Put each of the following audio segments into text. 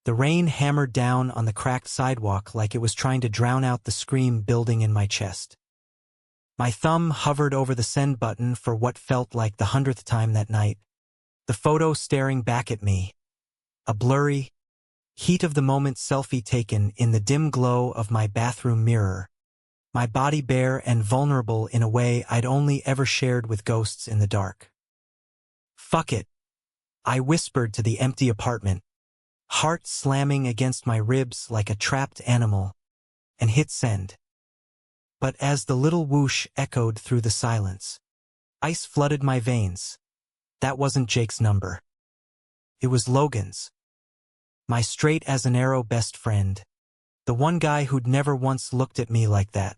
The rain hammered down on the cracked sidewalk like it was trying to drown out the scream building in my chest. My thumb hovered over the send button for what felt like the 100th time that night. The photo staring back at me. A blurry, heat-of-the-moment selfie taken in the dim glow of my bathroom mirror. My body bare and vulnerable in a way I'd only ever shared with ghosts in the dark. "Fuck it," I whispered to the empty apartment, heart slamming against my ribs like a trapped animal, and hit send. But as the little whoosh echoed through the silence, ice flooded my veins. That wasn't Jake's number. It was Logan's. My straight-as-an-arrow best friend. The one guy who'd never once looked at me like that.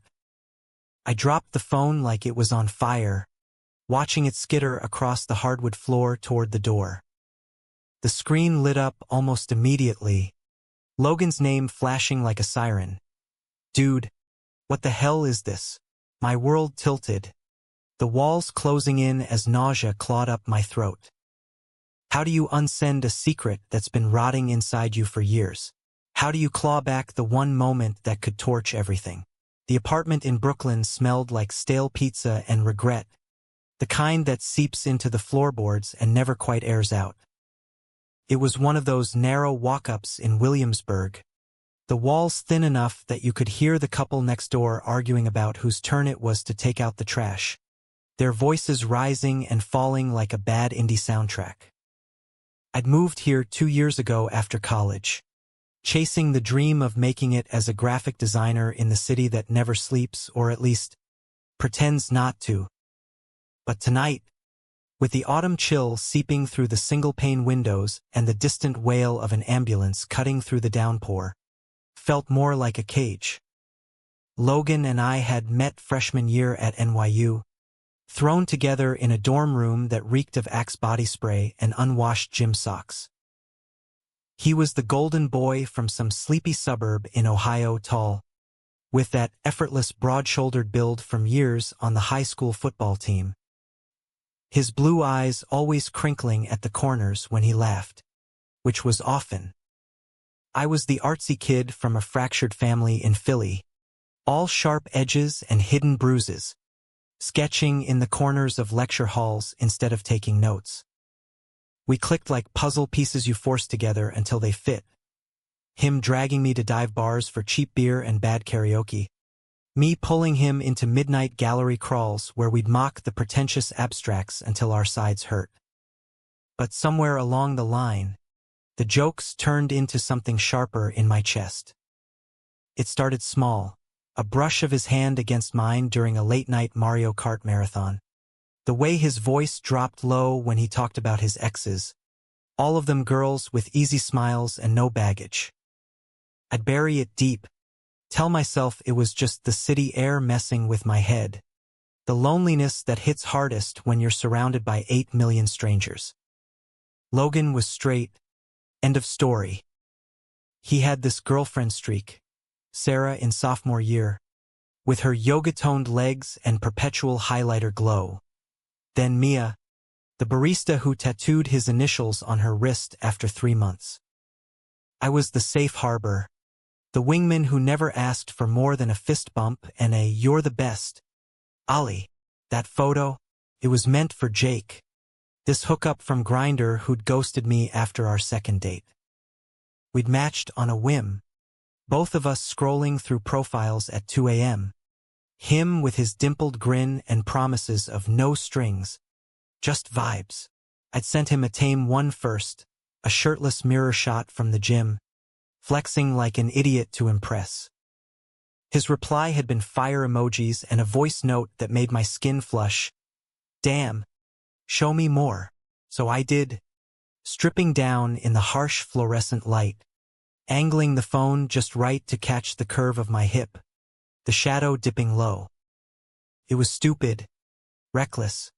I dropped the phone like it was on fire, watching it skitter across the hardwood floor toward the door. The screen lit up almost immediately, Logan's name flashing like a siren. "Dude, what the hell is this?" My world tilted, the walls closing in as nausea clawed up my throat. How do you unsend a secret that's been rotting inside you for years? How do you claw back the one moment that could torch everything? The apartment in Brooklyn smelled like stale pizza and regret, the kind that seeps into the floorboards and never quite airs out. It was one of those narrow walk-ups in Williamsburg, the walls thin enough that you could hear the couple next door arguing about whose turn it was to take out the trash, their voices rising and falling like a bad indie soundtrack. I'd moved here 2 years ago after college, chasing the dream of making it as a graphic designer in the city that never sleeps, or at least pretends not to. But tonight, with the autumn chill seeping through the single-pane windows and the distant wail of an ambulance cutting through the downpour, felt more like a cage. Logan and I had met freshman year at NYU, thrown together in a dorm room that reeked of Axe body spray and unwashed gym socks. He was the golden boy from some sleepy suburb in Ohio, tall, with that effortless broad-shouldered build from years on the high school football team. His blue eyes always crinkling at the corners when he laughed, which was often. I was the artsy kid from a fractured family in Philly, all sharp edges and hidden bruises, sketching in the corners of lecture halls instead of taking notes. We clicked like puzzle pieces you force together until they fit. Him dragging me to dive bars for cheap beer and bad karaoke. Me pulling him into midnight gallery crawls where we'd mock the pretentious abstracts until our sides hurt. But somewhere along the line, the jokes turned into something sharper in my chest. It started small, a brush of his hand against mine during a late-night Mario Kart marathon. The way his voice dropped low when he talked about his exes, all of them girls with easy smiles and no baggage. I'd bury it deep, tell myself it was just the city air messing with my head, the loneliness that hits hardest when you're surrounded by 8 million strangers. Logan was straight, end of story. He had this girlfriend streak, Sarah in sophomore year, with her yoga-toned legs and perpetual highlighter glow. Then Mia, the barista who tattooed his initials on her wrist after 3 months. I was the safe harbor, the wingman who never asked for more than a fist bump and a "you're the best." Ollie, that photo, it was meant for Jake, this hookup from Grindr who'd ghosted me after our second date. We'd matched on a whim, both of us scrolling through profiles at 2 a.m. Him with his dimpled grin and promises of no strings, just vibes. I'd sent him a tame one first, a shirtless mirror shot from the gym, flexing like an idiot to impress. His reply had been fire emojis and a voice note that made my skin flush. Damn, show me more. So I did, stripping down in the harsh fluorescent light, angling the phone just right to catch the curve of my hip, the shadow dipping low. It was stupid, reckless,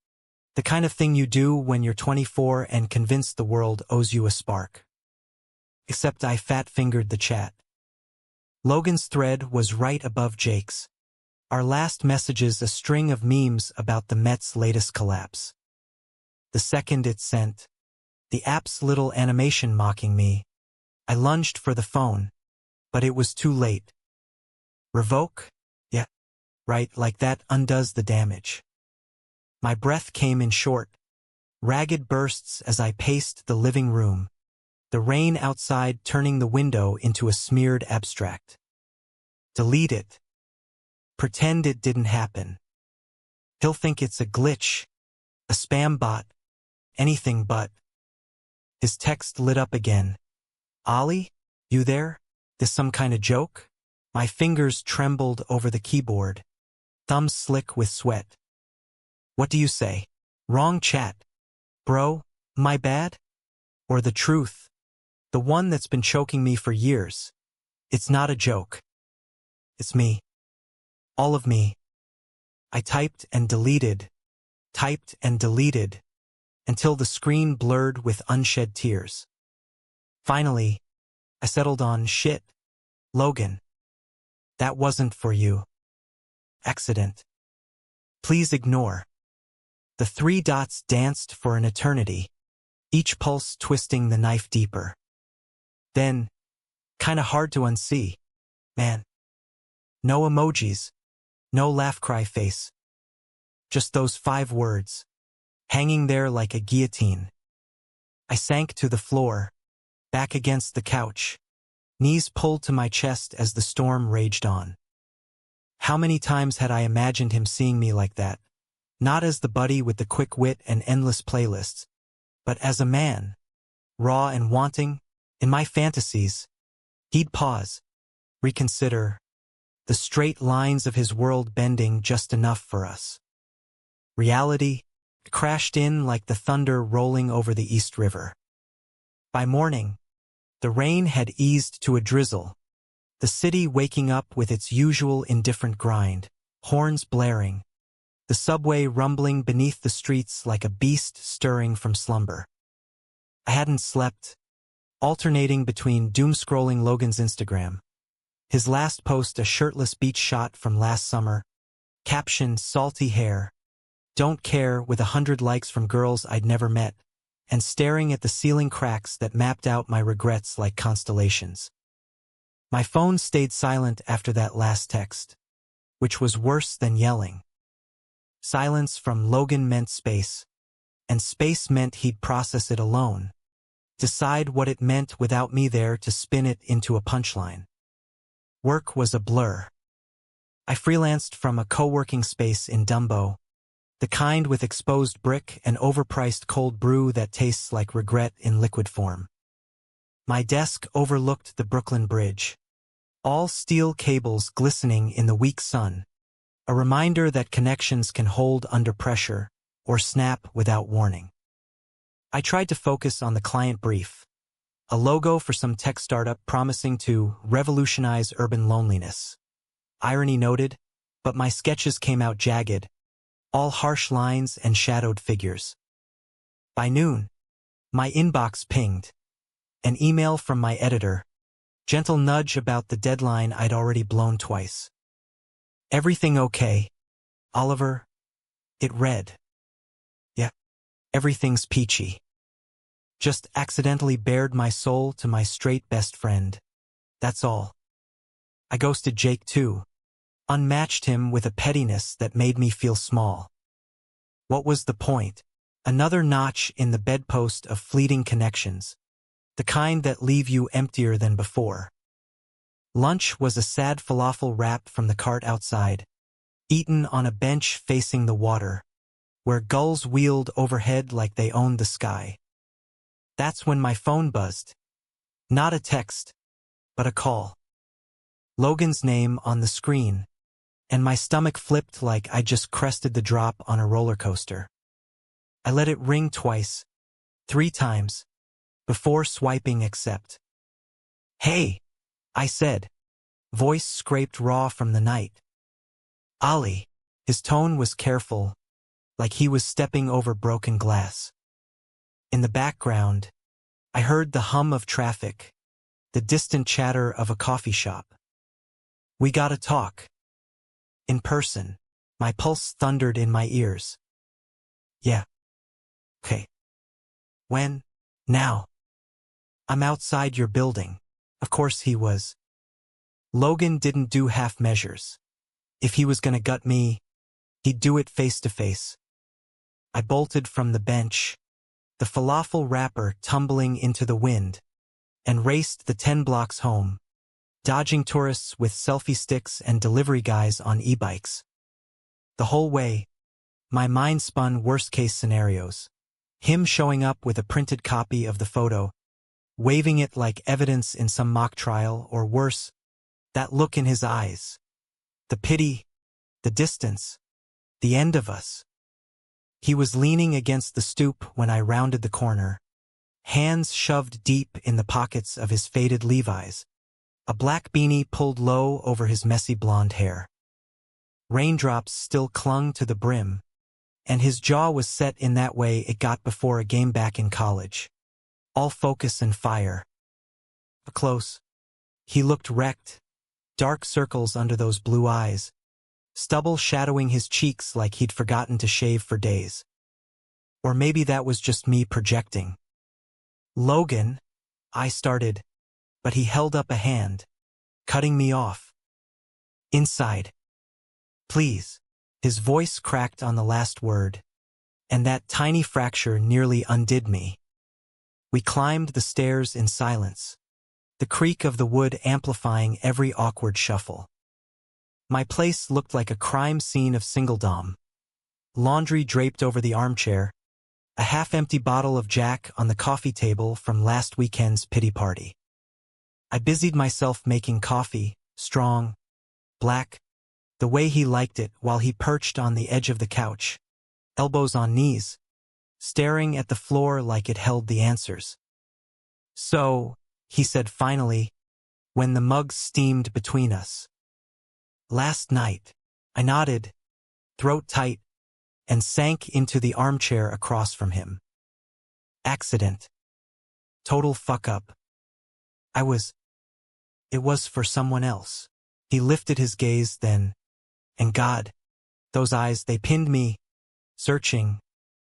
the kind of thing you do when you're 24 and convinced the world owes you a spark. Except I fat-fingered the chat. Logan's thread was right above Jake's. Our last messages a string of memes about the Mets' latest collapse. The second it sent, the app's little animation mocking me, I lunged for the phone, but it was too late. Revoke? Yeah, right, like that undoes the damage. My breath came in short, ragged bursts as I paced the living room, the rain outside turning the window into a smeared abstract. Delete it. Pretend it didn't happen. He'll think it's a glitch, a spam bot, anything but. His text lit up again. Ollie, you there? This some kind of joke? My fingers trembled over the keyboard, thumbs slick with sweat. What do you say? Wrong chat. Bro, my bad? Or the truth? The one that's been choking me for years. It's not a joke. It's me. All of me. I typed and deleted, until the screen blurred with unshed tears. Finally, I settled on shit. Logan. That wasn't for you. Accident. Please ignore. The 3 dots danced for an eternity, each pulse twisting the knife deeper. Then, kinda hard to unsee, man. No emojis, no laugh cry face. Just those 5 words, hanging there like a guillotine. I sank to the floor, back against the couch, knees pulled to my chest as the storm raged on. How many times had I imagined him seeing me like that? Not as the buddy with the quick wit and endless playlists, but as a man, raw and wanting. In my fantasies, he'd pause, reconsider, the straight lines of his world bending just enough for us. Reality crashed in like the thunder rolling over the East River. By morning, the rain had eased to a drizzle, the city waking up with its usual indifferent grind, horns blaring, the subway rumbling beneath the streets like a beast stirring from slumber. I hadn't slept, alternating between doom-scrolling Logan's Instagram, his last post a shirtless beach shot from last summer, caption salty hair, don't care with 100 likes from girls I'd never met, and staring at the ceiling cracks that mapped out my regrets like constellations. My phone stayed silent after that last text, which was worse than yelling. Silence from Logan meant space, and space meant he'd process it alone, decide what it meant without me there to spin it into a punchline. Work was a blur. I freelanced from a co-working space in Dumbo, the kind with exposed brick and overpriced cold brew that tastes like regret in liquid form. My desk overlooked the Brooklyn Bridge, all steel cables glistening in the weak sun, a reminder that connections can hold under pressure or snap without warning. I tried to focus on the client brief, a logo for some tech startup promising to revolutionize urban loneliness. Irony noted, but my sketches came out jagged, all harsh lines and shadowed figures. By noon, my inbox pinged. An email from my editor, gentle nudge about the deadline I'd already blown twice. Everything okay, Oliver? It read. Yeah, everything's peachy. Just accidentally bared my soul to my straight best friend. That's all. I ghosted Jake too, unmatched him with a pettiness that made me feel small. What was the point? Another notch in the bedpost of fleeting connections, the kind that leave you emptier than before. Lunch was a sad falafel wrap from the cart outside, eaten on a bench facing the water, where gulls wheeled overhead like they owned the sky. That's when my phone buzzed. Not a text, but a call. Logan's name on the screen, and my stomach flipped like I just crested the drop on a roller coaster. I let it ring twice, 3 times, before swiping accept. Hey, I said, voice scraped raw from the night. Ollie, his tone was careful, like he was stepping over broken glass. In the background, I heard the hum of traffic, the distant chatter of a coffee shop. We gotta talk. In person, my pulse thundered in my ears. Yeah. Okay. When? Now. I'm outside your building. Of course he was. Logan didn't do half measures. If he was gonna gut me, he'd do it face to face. I bolted from the bench, the falafel wrapper tumbling into the wind, and raced the 10 blocks home, dodging tourists with selfie sticks and delivery guys on e-bikes. The whole way, my mind spun worst-case scenarios. Him showing up with a printed copy of the photo, waving it like evidence in some mock trial, or worse, that look in his eyes. The pity, the distance, the end of us. He was leaning against the stoop when I rounded the corner, hands shoved deep in the pockets of his faded Levi's, a black beanie pulled low over his messy blonde hair. Raindrops still clung to the brim, and his jaw was set in that way it got before a game back in college. All focus and fire. Up close, he looked wrecked, dark circles under those blue eyes, stubble shadowing his cheeks like he'd forgotten to shave for days. Or maybe that was just me projecting. Logan, I started, but he held up a hand, cutting me off. Inside. Please. His voice cracked on the last word, and that tiny fracture nearly undid me. We climbed the stairs in silence, the creak of the wood amplifying every awkward shuffle. My place looked like a crime scene of singledom. Laundry draped over the armchair, a half-empty bottle of Jack on the coffee table from last weekend's pity party. I busied myself making coffee, strong, black, the way he liked it, while he perched on the edge of the couch, elbows on knees, staring at the floor like it held the answers. So, he said finally, when the mug steamed between us. Last night. I nodded, throat tight, and sank into the armchair across from him. Accident. Total fuck-up. It was for someone else. He lifted his gaze then, and God, those eyes, they pinned me, searching,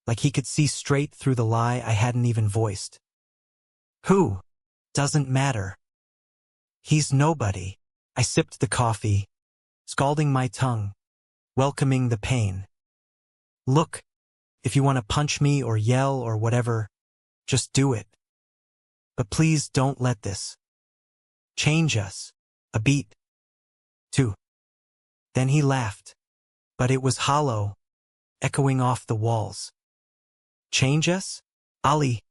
like he could see straight through the lie I hadn't even voiced. Who? Doesn't matter. He's nobody. I sipped the coffee, scalding my tongue, welcoming the pain. Look, if you want to punch me or yell or whatever, just do it. But please don't let this change us. A beat. 2. Then he laughed, but it was hollow, echoing off the walls. Change us? Ali,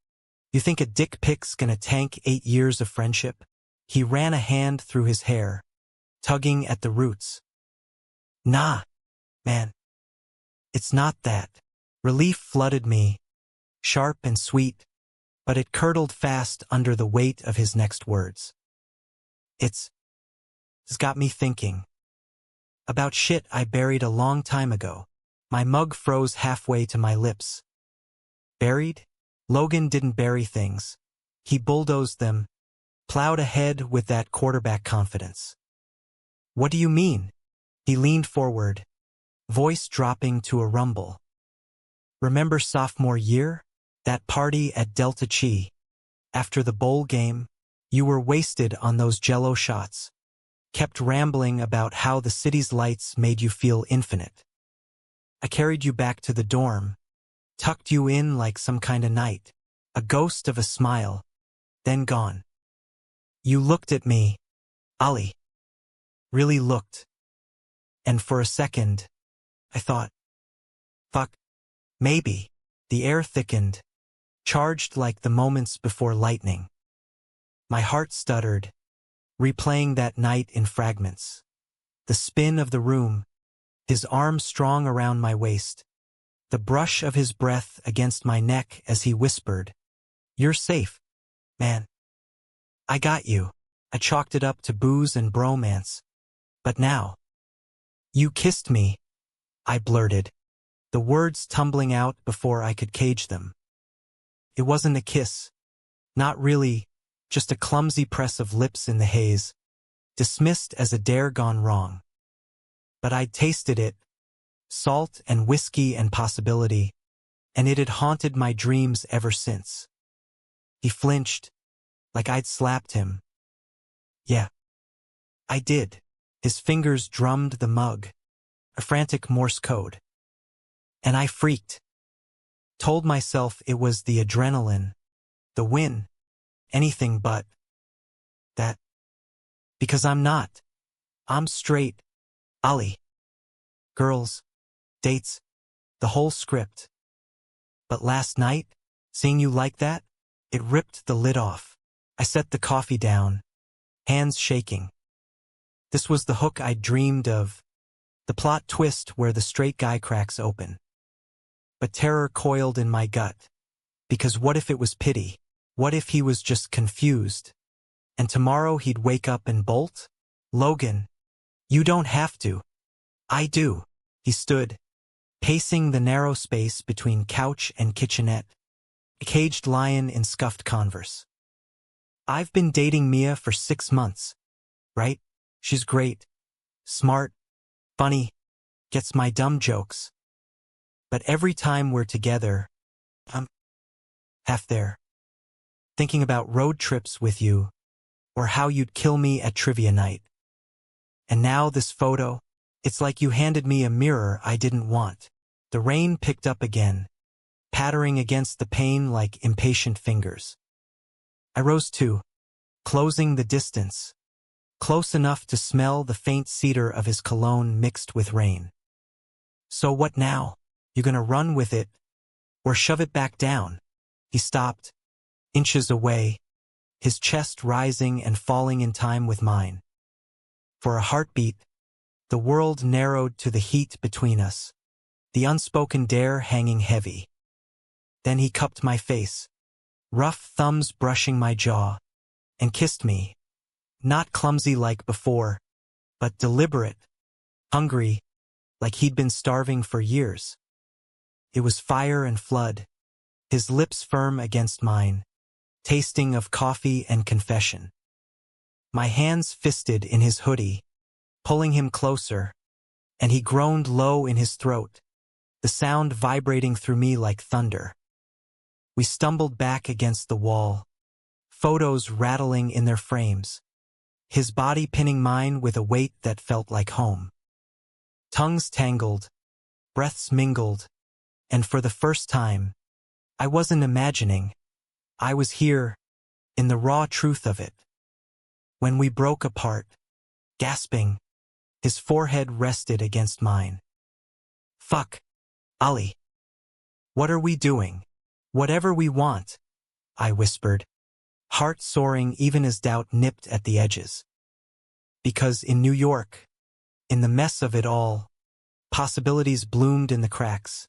you think a dick pic's gonna tank 8 years of friendship? He ran a hand through his hair, tugging at the roots. Nah, man. It's not that. Relief flooded me, sharp and sweet, but it curdled fast under the weight of his next words. It's got me thinking. About shit I buried a long time ago. My mug froze halfway to my lips. Buried? Logan didn't bury things. He bulldozed them, plowed ahead with that quarterback confidence. What do you mean? He leaned forward, voice dropping to a rumble. Remember sophomore year? That party at Delta Chi. After the bowl game, you were wasted on those Jell-O shots. Kept rambling about how the city's lights made you feel infinite. I carried you back to the dorm, tucked you in like some kind of knight, a ghost of a smile, then gone. You looked at me, Ali. Really looked. And for a second, I thought, fuck, maybe. The air thickened, charged like the moments before lightning. My heart stuttered, replaying that night in fragments. The spin of the room, his arm strong around my waist, the brush of his breath against my neck as he whispered, "You're safe, man. I got you." I chalked it up to booze and bromance. But now, "You kissed me," I blurted, the words tumbling out before I could cage them. It wasn't a kiss. Not really, just a clumsy press of lips in the haze, dismissed as a dare gone wrong. But I'd tasted it, salt and whiskey and possibility, and it had haunted my dreams ever since. He flinched, like I'd slapped him. Yeah, I did. His fingers drummed the mug, a frantic Morse code. And I freaked. Told myself it was the adrenaline, the win, anything but that. Because I'm not. I'm straight. Ali. Girls. Dates. The whole script. But last night, seeing you like that, it ripped the lid off. I set the coffee down, hands shaking. This was the hook I'd dreamed of, the plot twist where the straight guy cracks open. But terror coiled in my gut, because what if it was pity? What if he was just confused? And tomorrow he'd wake up and bolt? Logan, you don't have to. I do. He stood, pacing the narrow space between couch and kitchenette, a caged lion in scuffed Converse. I've been dating Mia for 6 months, right? She's great, smart, funny, gets my dumb jokes. But every time we're together, I'm half there, thinking about road trips with you, or how you'd kill me at trivia night. And now this photo, it's like you handed me a mirror I didn't want. The rain picked up again, pattering against the pane like impatient fingers. I rose too, closing the distance, close enough to smell the faint cedar of his cologne mixed with rain. So what now? You gonna run with it, or shove it back down? He stopped, inches away, his chest rising and falling in time with mine. For a heartbeat, the world narrowed to the heat between us, the unspoken dare hanging heavy. Then he cupped my face, rough thumbs brushing my jaw, and kissed me, not clumsy like before, but deliberate, hungry, like he'd been starving for years. It was fire and flood, his lips firm against mine, tasting of coffee and confession. My hands fisted in his hoodie, pulling him closer, and he groaned low in his throat, the sound vibrating through me like thunder. We stumbled back against the wall, photos rattling in their frames, his body pinning mine with a weight that felt like home. Tongues tangled, breaths mingled, and for the first time, I wasn't imagining. I was here, in the raw truth of it. When we broke apart, gasping, his forehead rested against mine. Fuck, Ali. What are we doing? Whatever we want, I whispered, heart soaring even as doubt nipped at the edges. Because in New York, in the mess of it all, possibilities bloomed in the cracks,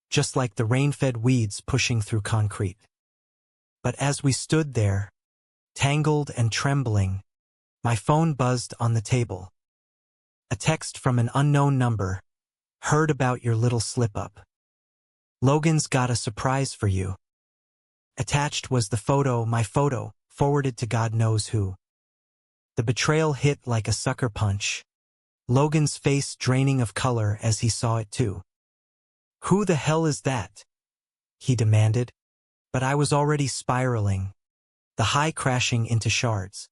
just like the rain-fed weeds pushing through concrete. But as we stood there, tangled and trembling, my phone buzzed on the table. A text from an unknown number. Heard about your little slip-up. Logan's got a surprise for you. Attached was the photo, my photo, forwarded to God knows who. The betrayal hit like a sucker punch, Logan's face draining of color as he saw it too. Who the hell is that? He demanded, but I was already spiraling, the high crashing into shards.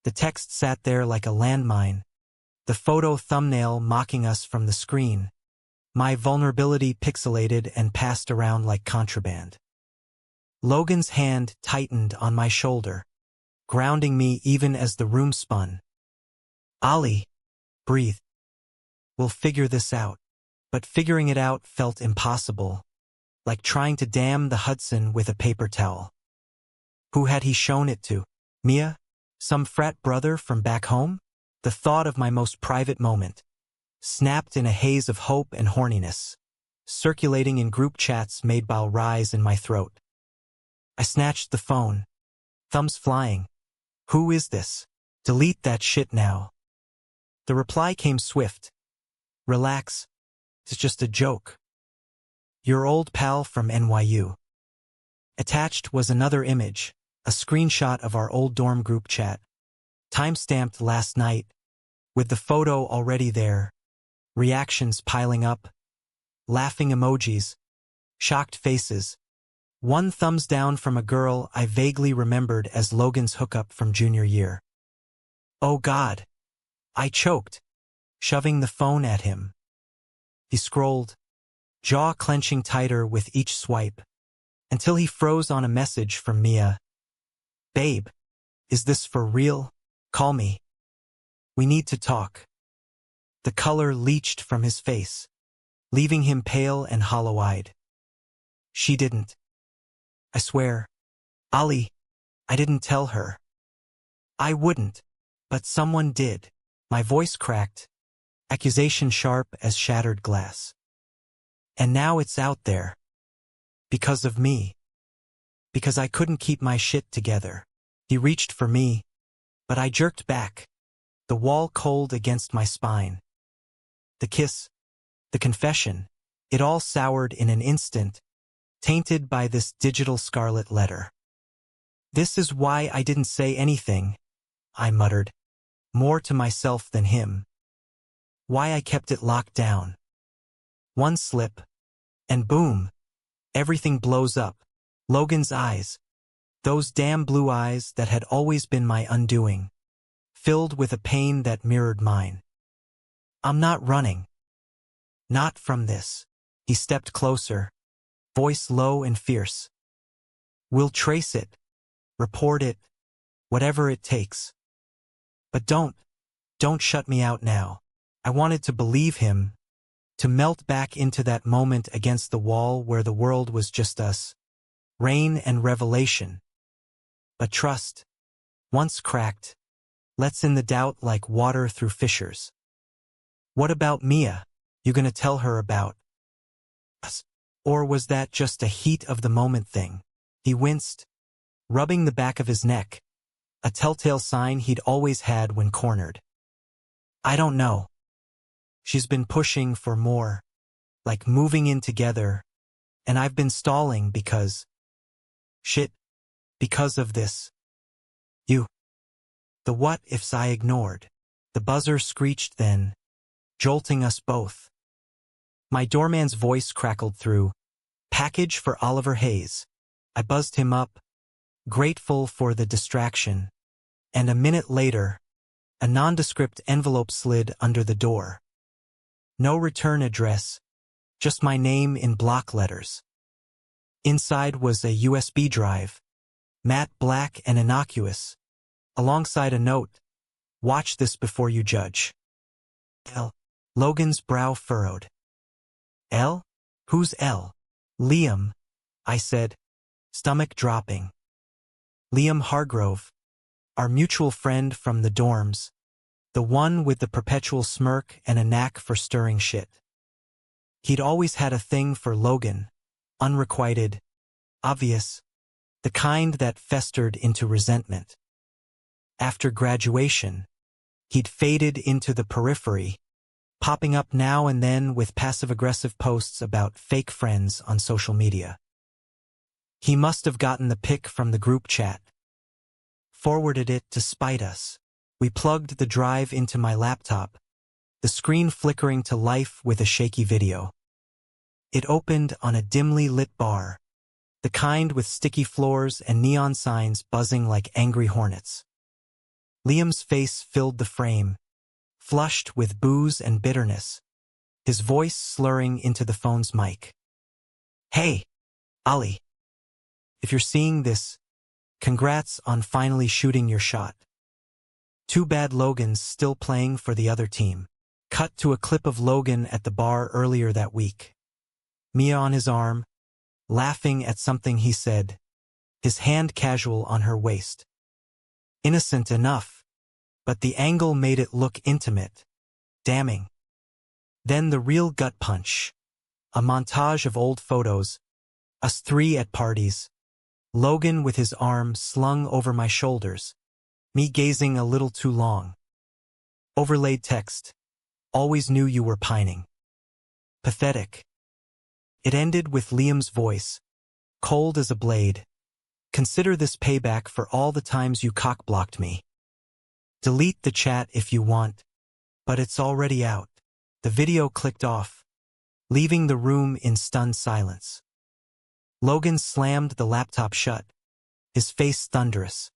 The text sat there like a landmine, the photo thumbnail mocking us from the screen, my vulnerability pixelated and passed around like contraband. Logan's hand tightened on my shoulder, grounding me even as the room spun. Ali, breathe. We'll figure this out. But figuring it out felt impossible, like trying to dam the Hudson with a paper towel. Who had he shown it to? Mia? Some frat brother from back home? The thought of my most private moment, snapped in a haze of hope and horniness, circulating in group chats made by rise in my throat. I snatched the phone, thumbs flying. Who is this? Delete that shit now. The reply came swift. Relax. It's just a joke. Your old pal from NYU. Attached was another image, a screenshot of our old dorm group chat, time-stamped last night, with the photo already there, reactions piling up, laughing emojis, shocked faces, One thumbs down from a girl I vaguely remembered as Logan's hookup from junior year. Oh God. I choked, shoving the phone at him. He scrolled, jaw clenching tighter with each swipe, until he froze on a message from Mia. Babe, is this for real? Call me. We need to talk. The color leached from his face, leaving him pale and hollow-eyed. She didn't. I swear. Ali, I didn't tell her. I wouldn't, but someone did. My voice cracked, accusation sharp as shattered glass. And now it's out there. Because of me. Because I couldn't keep my shit together. He reached for me, but I jerked back, the wall cold against my spine. The kiss, the confession, it all soured in an instant, tainted by this digital scarlet letter. This is why I didn't say anything, I muttered, more to myself than him. Why I kept it locked down. One slip, and boom, everything blows up. Logan's eyes, those damn blue eyes that had always been my undoing, filled with a pain that mirrored mine. I'm not running. Not from this. He stepped closer, voice low and fierce. We'll trace it, report it, whatever it takes. But don't shut me out now. I wanted to believe him, to melt back into that moment against the wall where the world was just us, rain and revelation. But trust, once cracked, lets in the doubt like water through fissures. What about Mia? You gonna tell her about us? Or was that just a heat of the moment thing? He winced, rubbing the back of his neck, a telltale sign he'd always had when cornered. I don't know. She's been pushing for more, like moving in together, and I've been stalling because... Shit, because of this. You. The what-ifs I ignored. The buzzer screeched then, jolting us both. My doorman's voice crackled through. Package for Oliver Hayes. I buzzed him up, grateful for the distraction, and a minute later, a nondescript envelope slid under the door. No return address, just my name in block letters. Inside was a USB drive, matte black and innocuous, alongside a note, watch this before you judge. L. Logan's brow furrowed. L? Who's L? Liam, I said, stomach dropping. Liam Hargrove, our mutual friend from the dorms, the one with the perpetual smirk and a knack for stirring shit. He'd always had a thing for Logan, unrequited, obvious, the kind that festered into resentment. After graduation, he'd faded into the periphery, popping up now and then with passive-aggressive posts about fake friends on social media. He must have gotten the pic from the group chat, forwarded it to spite us. We plugged the drive into my laptop, the screen flickering to life with a shaky video. It opened on a dimly lit bar, the kind with sticky floors and neon signs buzzing like angry hornets. Liam's face filled the frame, flushed with booze and bitterness, his voice slurring into the phone's mic. Hey, Ali. If you're seeing this, congrats on finally shooting your shot. Too bad Logan's still playing for the other team. Cut to a clip of Logan at the bar earlier that week. Mia on his arm, laughing at something he said, his hand casual on her waist. Innocent enough, but the angle made it look intimate, damning. Then the real gut punch. A montage of old photos, us three at parties, Logan with his arm slung over my shoulders, me gazing a little too long. Overlaid text. Always knew you were pining. Pathetic. It ended with Liam's voice, cold as a blade. Consider this payback for all the times you cock-blocked me. Delete the chat if you want, but it's already out. The video clicked off, leaving the room in stunned silence. Logan slammed the laptop shut, his face thunderous.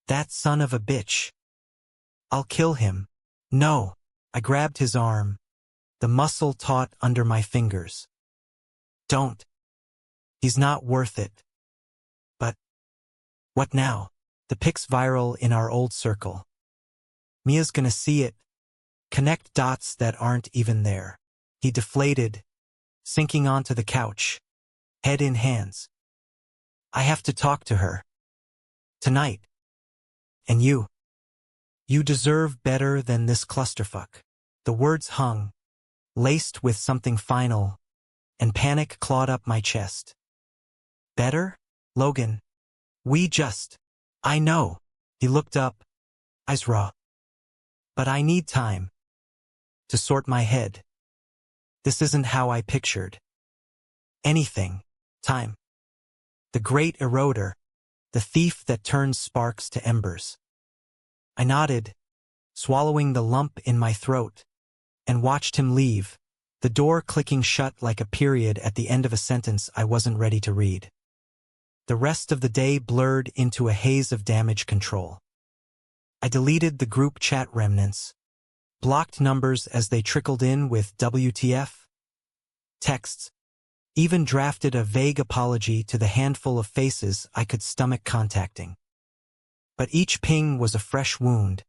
That son of a bitch. I'll kill him. No. I grabbed his arm, the muscle taut under my fingers. Don't. He's not worth it. But what now? The pic's viral in our old circle. Mia's gonna see it. Connect dots that aren't even there. He deflated, sinking onto the couch, head in hands. I have to talk to her. Tonight. And you. You deserve better than this clusterfuck. The words hung, laced with something final, and panic clawed up my chest. Better? Logan. I know. He looked up, eyes raw. But I need time. To sort my head. This isn't how I pictured. Anything. Time. The great eroder. The thief that turns sparks to embers. I nodded, swallowing the lump in my throat, and watched him leave, the door clicking shut like a period at the end of a sentence I wasn't ready to read. The rest of the day blurred into a haze of damage control. I deleted the group chat remnants, blocked numbers as they trickled in with WTF texts, even drafted a vague apology to the handful of faces I could stomach contacting. But each ping was a fresh wound,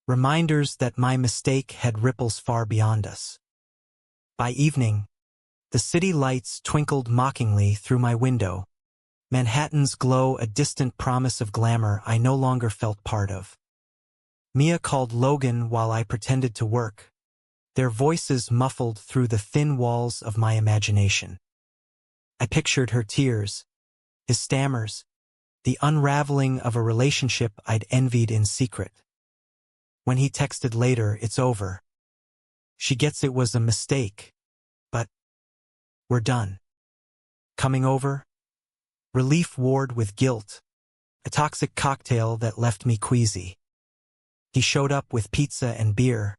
reminders that my mistake had ripples far beyond us. By evening, the city lights twinkled mockingly through my window, Manhattan's glow a distant promise of glamour I no longer felt part of. Mia called Logan while I pretended to work, their voices muffled through the thin walls of my imagination. I pictured her tears, his stammers, the unraveling of a relationship I'd envied in secret. When he texted later, it's over. She gets it was a mistake, but we're done. Coming over? Relief warred with guilt, a toxic cocktail that left me queasy. He showed up with pizza and beer,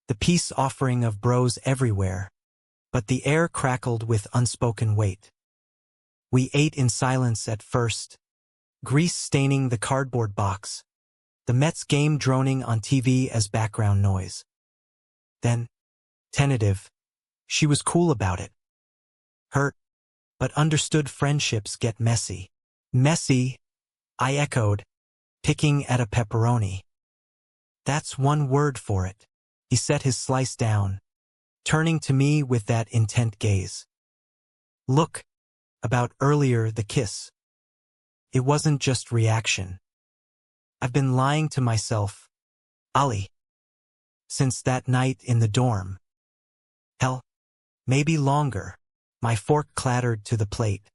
the peace offering of bros everywhere, but the air crackled with unspoken weight. We ate in silence at first, grease staining the cardboard box, the Mets game droning on TV as background noise. Then, tentative, she was cool about it. Hurt, but understood friendships get messy. Messy, I echoed, picking at a pepperoni. That's one word for it. He set his slice down, turning to me with that intent gaze. Look, about earlier the kiss. It wasn't just reaction. I've been lying to myself, Ali, since that night in the dorm. Hell, maybe longer. My fork clattered to the plate.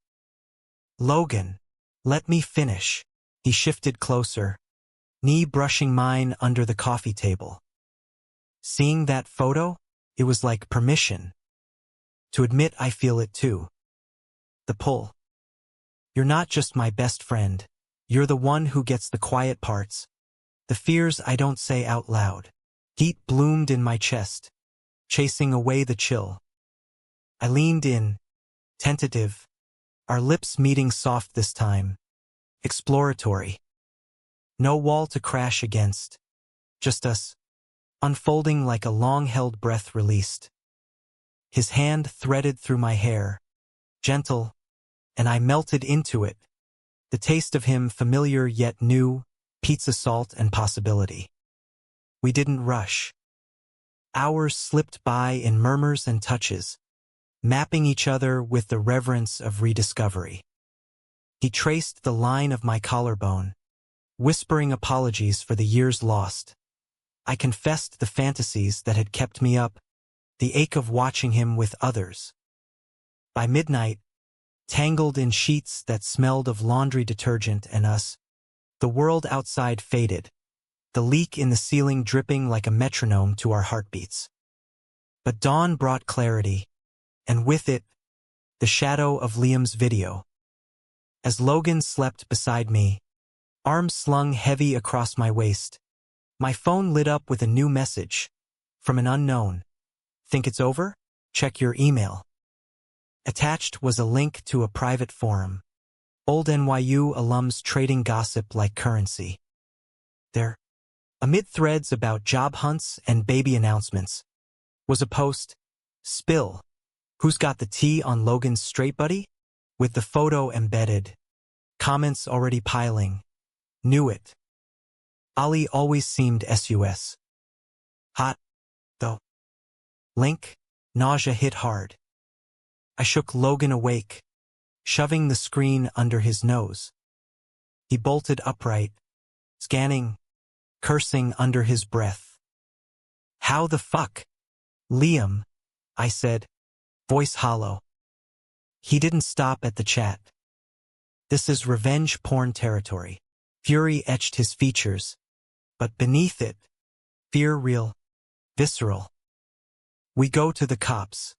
Logan, let me finish. He shifted closer, knee brushing mine under the coffee table. Seeing that photo, it was like permission. To admit I feel it too. The pull. You're not just my best friend. You're the one who gets the quiet parts, the fears I don't say out loud. Heat bloomed in my chest, chasing away the chill. I leaned in, tentative, our lips meeting soft this time, exploratory. No wall to crash against, just us, unfolding like a long-held breath released. His hand threaded through my hair, gentle, and I melted into it, the taste of him familiar yet new, pizza salt and possibility. We didn't rush. Hours slipped by in murmurs and touches, mapping each other with the reverence of rediscovery. He traced the line of my collarbone, whispering apologies for the years lost. I confessed the fantasies that had kept me up, the ache of watching him with others. By midnight, tangled in sheets that smelled of laundry detergent and us, the world outside faded, the leak in the ceiling dripping like a metronome to our heartbeats. But dawn brought clarity, and with it, the shadow of Liam's video. As Logan slept beside me, arms slung heavy across my waist, my phone lit up with a new message, from an unknown. Think it's over? Check your email. Attached was a link to a private forum. Old NYU alums trading gossip like currency. There, amid threads about job hunts and baby announcements, was a post, "Spill. Who's got the tea on Logan's straight buddy?" with the photo embedded. Comments already piling. Knew it. Ali always seemed sus. Hot, though. Link, nausea hit hard. I shook Logan awake, shoving the screen under his nose. He bolted upright, scanning, cursing under his breath. "How the fuck? Liam," I said, voice hollow. He didn't stop at the chat. This is revenge porn territory. Fury etched his features, but beneath it, fear real, visceral. "We go to the cops.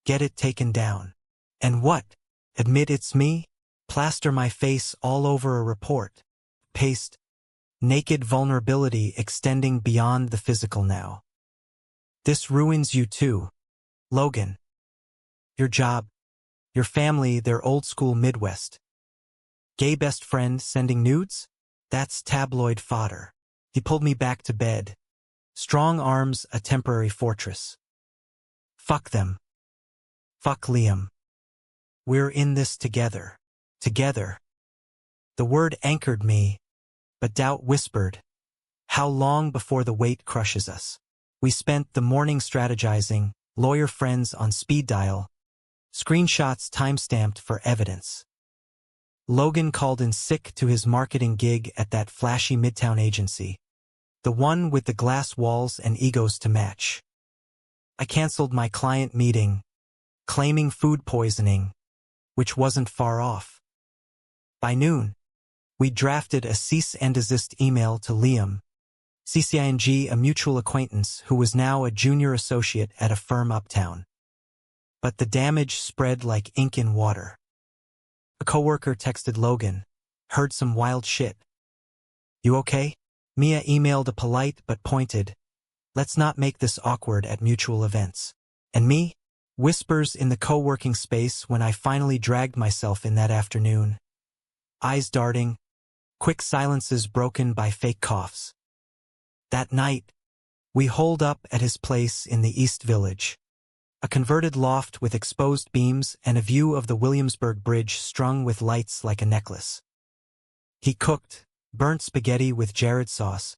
Get it taken down." "And what? Admit it's me? Plaster my face all over a report. Paste, naked vulnerability extending beyond the physical now. This ruins you too, Logan. Your job, your family, their old school Midwest. Gay best friend sending nudes? That's tabloid fodder." He pulled me back to bed. Strong arms a temporary fortress. "Fuck them. Fuck Liam. We're in this together. Together." The word anchored me, but doubt whispered, "How long before the weight crushes us?" We spent the morning strategizing, lawyer friends on speed dial, screenshots timestamped for evidence. Logan called in sick to his marketing gig at that flashy Midtown agency, the one with the glass walls and egos to match. I canceled my client meeting, claiming food poisoning, which wasn't far off. By noon, we drafted a cease and desist email to Liam, CCING, a mutual acquaintance who was now a junior associate at a firm uptown. But the damage spread like ink in water. A coworker texted Logan, "Heard some wild shit. You okay?" Mia emailed a polite but pointed, "Let's not make this awkward at mutual events." And me? Whispers in the co-working space when I finally dragged myself in that afternoon. Eyes darting, quick silences broken by fake coughs. That night, we holed up at his place in the East Village. A converted loft with exposed beams and a view of the Williamsburg Bridge strung with lights like a necklace. He cooked, burnt spaghetti with Jared sauce,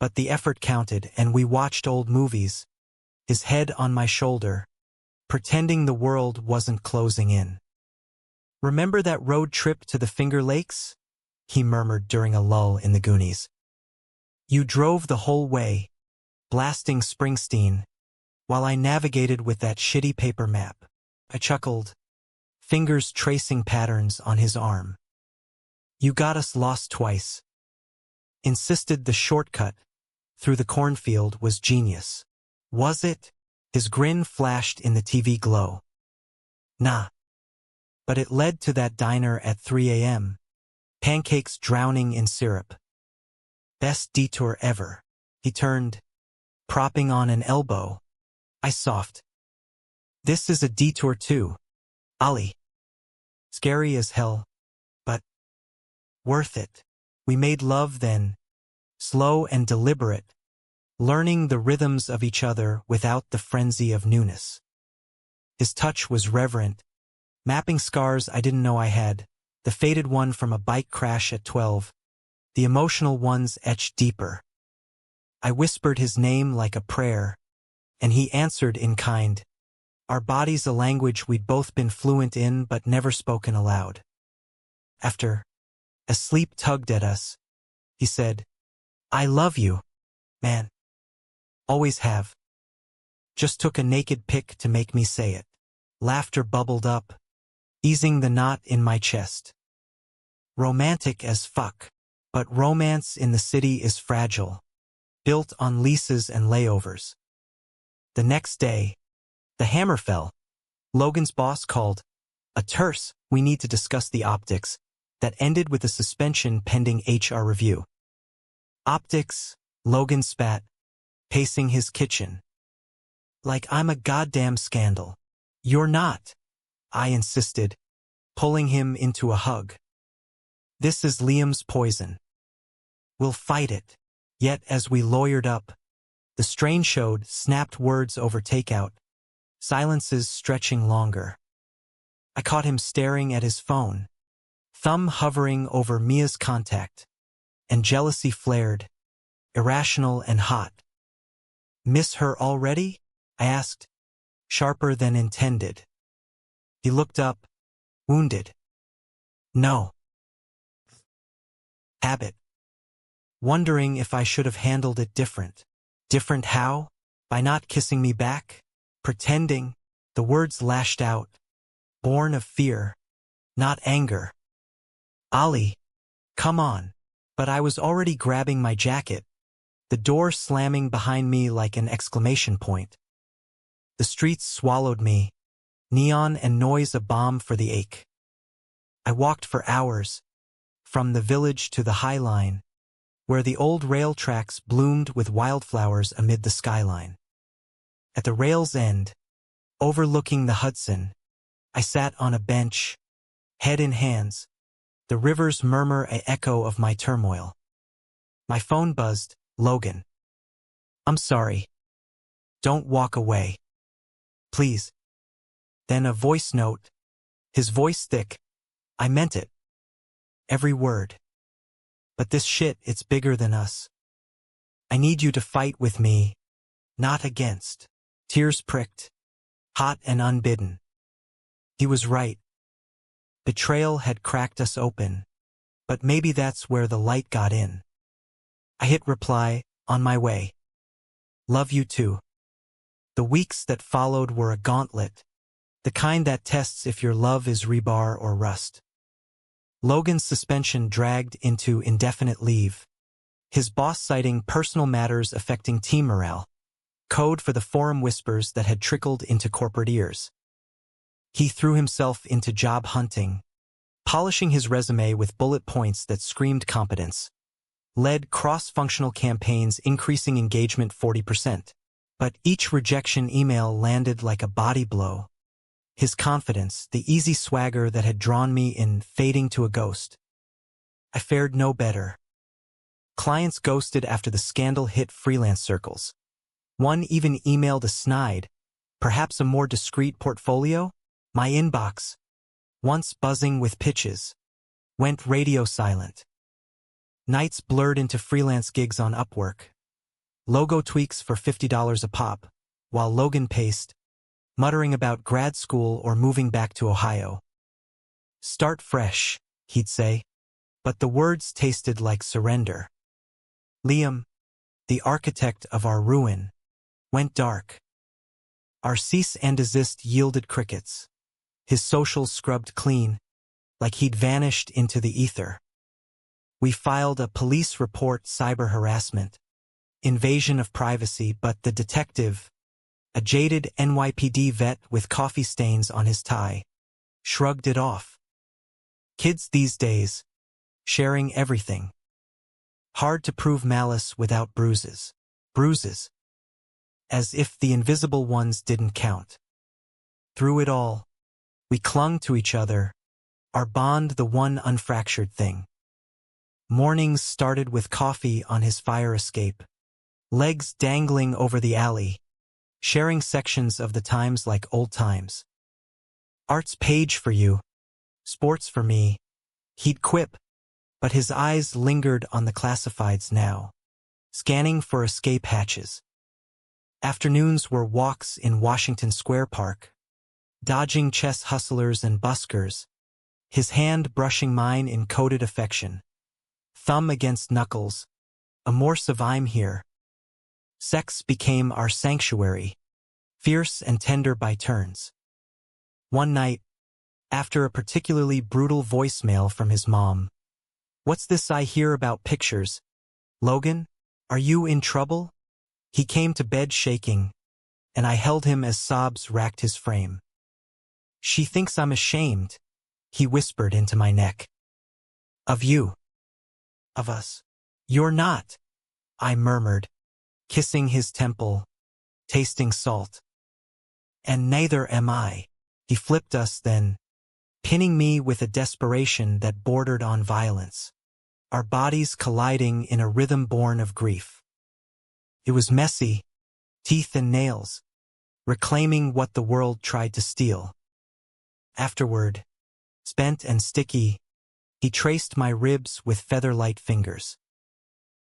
but the effort counted and we watched old movies, his head on my shoulder, pretending the world wasn't closing in. "Remember that road trip to the Finger Lakes?" he murmured during a lull in the Goonies. "You drove the whole way, blasting Springsteen, while I navigated with that shitty paper map." I chuckled, fingers tracing patterns on his arm. "You got us lost twice." Insisted the shortcut through the cornfield was genius. Was it? His grin flashed in the TV glow. Nah. But it led to that diner at 3 a.m. Pancakes drowning in syrup. Best detour ever. He turned, propping on an elbow. I soughed. "This is a detour too, Ali. Scary as hell, but worth it." We made love then, slow and deliberate, learning the rhythms of each other without the frenzy of newness. His touch was reverent, mapping scars I didn't know I had, the faded one from a bike crash at 12, the emotional ones etched deeper. I whispered his name like a prayer, and he answered in kind, our bodies a language we'd both been fluent in but never spoken aloud. After, as sleep tugged at us, he said, "I love you, man. Always have." Just took a naked pic to make me say it. Laughter bubbled up, easing the knot in my chest. Romantic as fuck, but romance in the city is fragile, built on leases and layovers. The next day, the hammer fell. Logan's boss called. A terse, "We need to discuss the optics," that ended with a suspension pending HR review. Optics, Logan spat, pacing his kitchen. "Like I'm a goddamn scandal." "You're not." I insisted, pulling him into a hug. This is Liam's poison. We'll fight it. Yet as we lawyered up, the strain showed, snapped words over takeout, silences stretching longer. I caught him staring at his phone, thumb hovering over Mia's contact, and jealousy flared, irrational and hot. Miss her already? I asked, sharper than intended. He looked up, wounded. No. Habit. Wondering if I should have handled it different. Different how? By not kissing me back? Pretending? The words lashed out, born of fear, not anger. Ali, come on. But I was already grabbing my jacket, the door slamming behind me like an exclamation point. The streets swallowed me, neon and noise a balm for the ache. I walked for hours, from the village to the High Line, where the old rail tracks bloomed with wildflowers amid the skyline. At the rail's end, overlooking the Hudson, I sat on a bench, head in hands, the river's murmur an echo of my turmoil. My phone buzzed. Logan. I'm sorry. Don't walk away. Please. Then a voice note, his voice thick. I meant it. Every word. But this shit, it's bigger than us. I need you to fight with me, not against. Tears pricked, hot and unbidden. He was right. Betrayal had cracked us open, but maybe that's where the light got in. I hit reply, on my way. Love you too. The weeks that followed were a gauntlet, the kind that tests if your love is rebar or rust. Logan's suspension dragged into indefinite leave, his boss citing personal matters affecting team morale, code for the forum whispers that had trickled into corporate ears. He threw himself into job hunting, polishing his resume with bullet points that screamed competence, led cross-functional campaigns increasing engagement 40%. But each rejection email landed like a body blow. His confidence, the easy swagger that had drawn me in, fading to a ghost. I fared no better. Clients ghosted after the scandal hit freelance circles. One even emailed a snide, perhaps a more discreet portfolio. My inbox, once buzzing with pitches, went radio silent. Nights blurred into freelance gigs on Upwork. Logo tweaks for $50 a pop, while Logan paced, muttering about grad school or moving back to Ohio. Start fresh, he'd say, but the words tasted like surrender. Liam, the architect of our ruin, went dark. Our cease and desist yielded crickets. His socials scrubbed clean, like he'd vanished into the ether. We filed a police report, cyber harassment, invasion of privacy, but the detective, a jaded NYPD vet with coffee stains on his tie, shrugged it off. Kids these days, sharing everything. Hard to prove malice without bruises. Bruises. As if the invisible ones didn't count. Through it all, we clung to each other, our bond the one unfractured thing. Mornings started with coffee on his fire escape, legs dangling over the alley, sharing sections of the Times like old times. Art's page for you, sports for me, he'd quip, but his eyes lingered on the classifieds now, scanning for escape hatches. Afternoons were walks in Washington Square Park, dodging chess hustlers and buskers, his hand brushing mine in coded affection. Thumb against knuckles, a morse of I'm here. Sex became our sanctuary, fierce and tender by turns. One night, after a particularly brutal voicemail from his mom, "What's this I hear about pictures? Logan, are you in trouble?" He came to bed shaking, and I held him as sobs racked his frame. "She thinks I'm ashamed," he whispered into my neck. "Of you. Of us." "You're not," I murmured, kissing his temple, tasting salt. "And neither am I." He flipped us then, pinning me with a desperation that bordered on violence, our bodies colliding in a rhythm born of grief. It was messy, teeth and nails, reclaiming what the world tried to steal. Afterward, spent and sticky, he traced my ribs with feather-light fingers.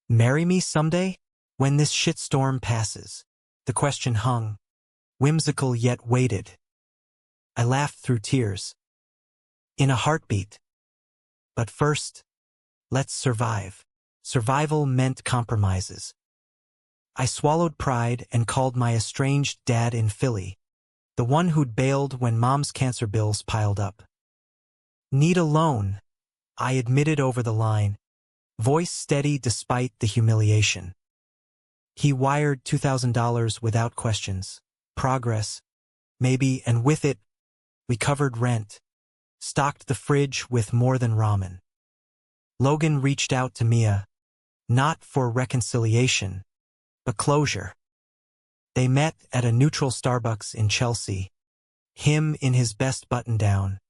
Marry me someday? When this shitstorm passes. The question hung, whimsical yet weighted. I laughed through tears. In a heartbeat. But first, let's survive. Survival meant compromises. I swallowed pride and called my estranged dad in Philly, the one who'd bailed when mom's cancer bills piled up. Need a loan, I admitted over the line, voice steady despite the humiliation. He wired $2,000 without questions. Progress, maybe, and with it, we covered rent, stocked the fridge with more than ramen. Logan reached out to Mia, not for reconciliation, but closure. They met at a neutral Starbucks in Chelsea, him in his best button-down,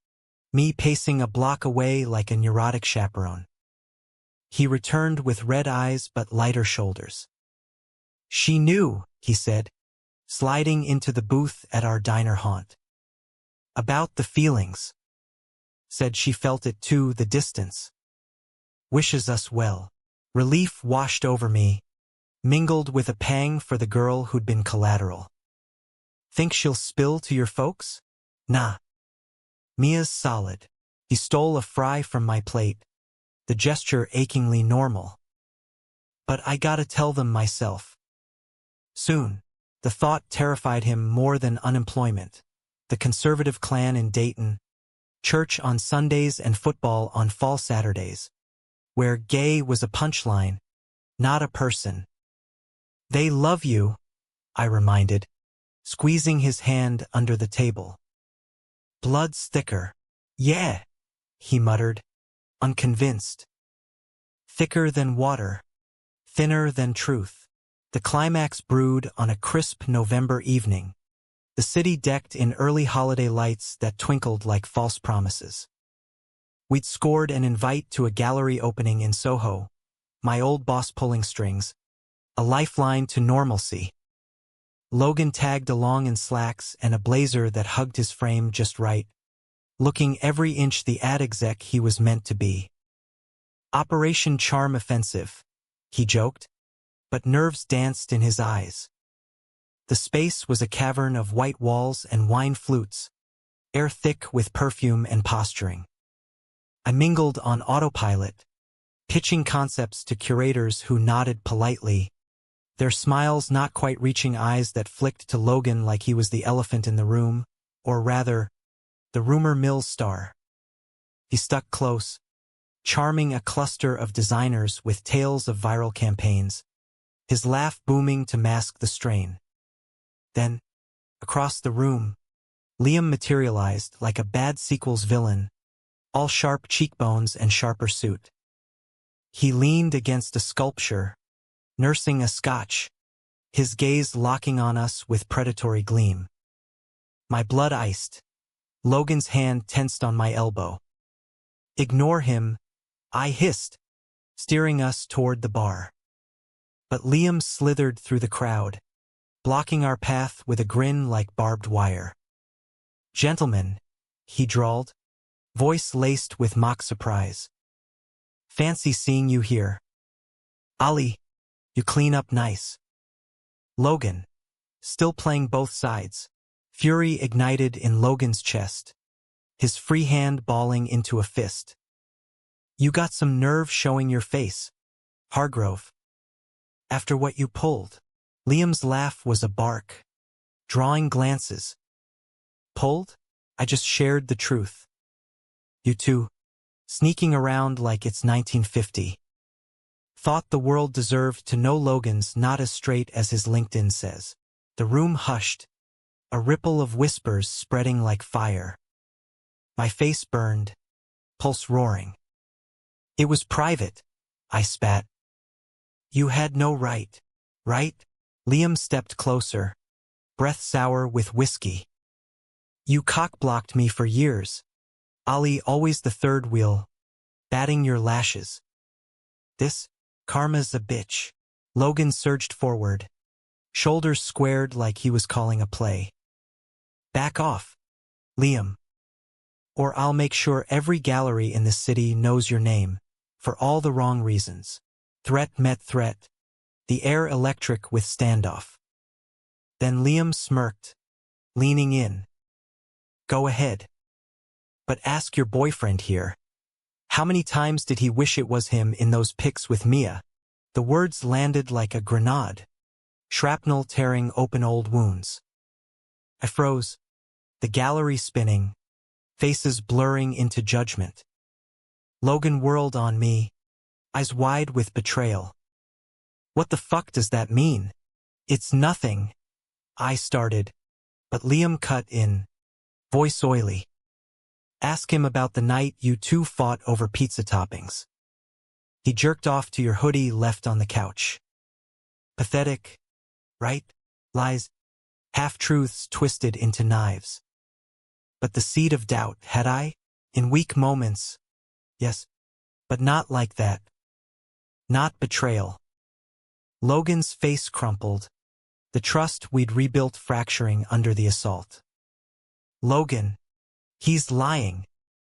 me pacing a block away like a neurotic chaperone. He returned with red eyes but lighter shoulders. She knew, he said, sliding into the booth at our diner haunt. About the feelings. Said she felt it too, the distance. Wishes us well. Relief washed over me, mingled with a pang for the girl who'd been collateral. Think she'll spill to your folks? Nah. Mia's solid. He stole a fry from my plate, the gesture achingly normal. But I gotta tell them myself. Soon, the thought terrified him more than unemployment. The conservative clan in Dayton, church on Sundays and football on fall Saturdays, where gay was a punchline, not a person. They love you, I reminded, squeezing his hand under the table. Blood's thicker. Yeah, he muttered, unconvinced. Thicker than water, thinner than truth. The climax brewed on a crisp November evening, the city decked in early holiday lights that twinkled like false promises. We'd scored an invite to a gallery opening in Soho, my old boss pulling strings, a lifeline to normalcy. Logan tagged along in slacks and a blazer that hugged his frame just right, looking every inch the ad exec he was meant to be. Operation Charm Offensive, he joked, but nerves danced in his eyes. The space was a cavern of white walls and wine flutes, air thick with perfume and posturing. I mingled on autopilot, pitching concepts to curators who nodded politely, their smiles not quite reaching eyes that flicked to Logan like he was the elephant in the room, or rather, the rumor mill star. He stuck close, charming a cluster of designers with tales of viral campaigns, his laugh booming to mask the strain. Then, across the room, Liam materialized like a bad sequel's villain, all sharp cheekbones and sharper suit. He leaned against a sculpture, nursing a scotch, his gaze locking on us with predatory gleam. My blood iced. Logan's hand tensed on my elbow. Ignore him, I hissed, steering us toward the bar. But Liam slithered through the crowd, blocking our path with a grin like barbed wire. Gentlemen, he drawled, voice laced with mock surprise. Fancy seeing you here. Ollie, you clean up nice. Logan, still playing both sides, fury ignited in Logan's chest, his free hand balling into a fist. You got some nerve showing your face, Hargrove. After what you pulled. Liam's laugh was a bark, drawing glances. Pulled? I just shared the truth. You two, sneaking around like it's 1950. Thought the world deserved to know Logan's not as straight as his LinkedIn says. The room hushed, a ripple of whispers spreading like fire. My face burned, pulse roaring. It was private, I spat. You had no right, right? Liam stepped closer, breath sour with whiskey. You cock-blocked me for years. Ali, always the third wheel, batting your lashes. This? Karma's a bitch. Logan surged forward, shoulders squared like he was calling a play. Back off, Liam. Or I'll make sure every gallery in this city knows your name, for all the wrong reasons. Threat met threat, the air electric with standoff. Then Liam smirked, leaning in. Go ahead. But ask your boyfriend here. How many times did he wish it was him in those pics with Mia? The words landed like a grenade, shrapnel tearing open old wounds. I froze, the gallery spinning, faces blurring into judgment. Logan whirled on me, eyes wide with betrayal. What the fuck does that mean? It's nothing, I started, but Liam cut in, voice oily. Ask him about the night you two fought over pizza toppings. He jerked off to your hoodie left on the couch. Pathetic, right? Lies, half-truths twisted into knives. But the seed of doubt, had I? In weak moments, yes, but not like that. Not betrayal. Logan's face crumpled, the trust we'd rebuilt fracturing under the assault. Logan, he's lying.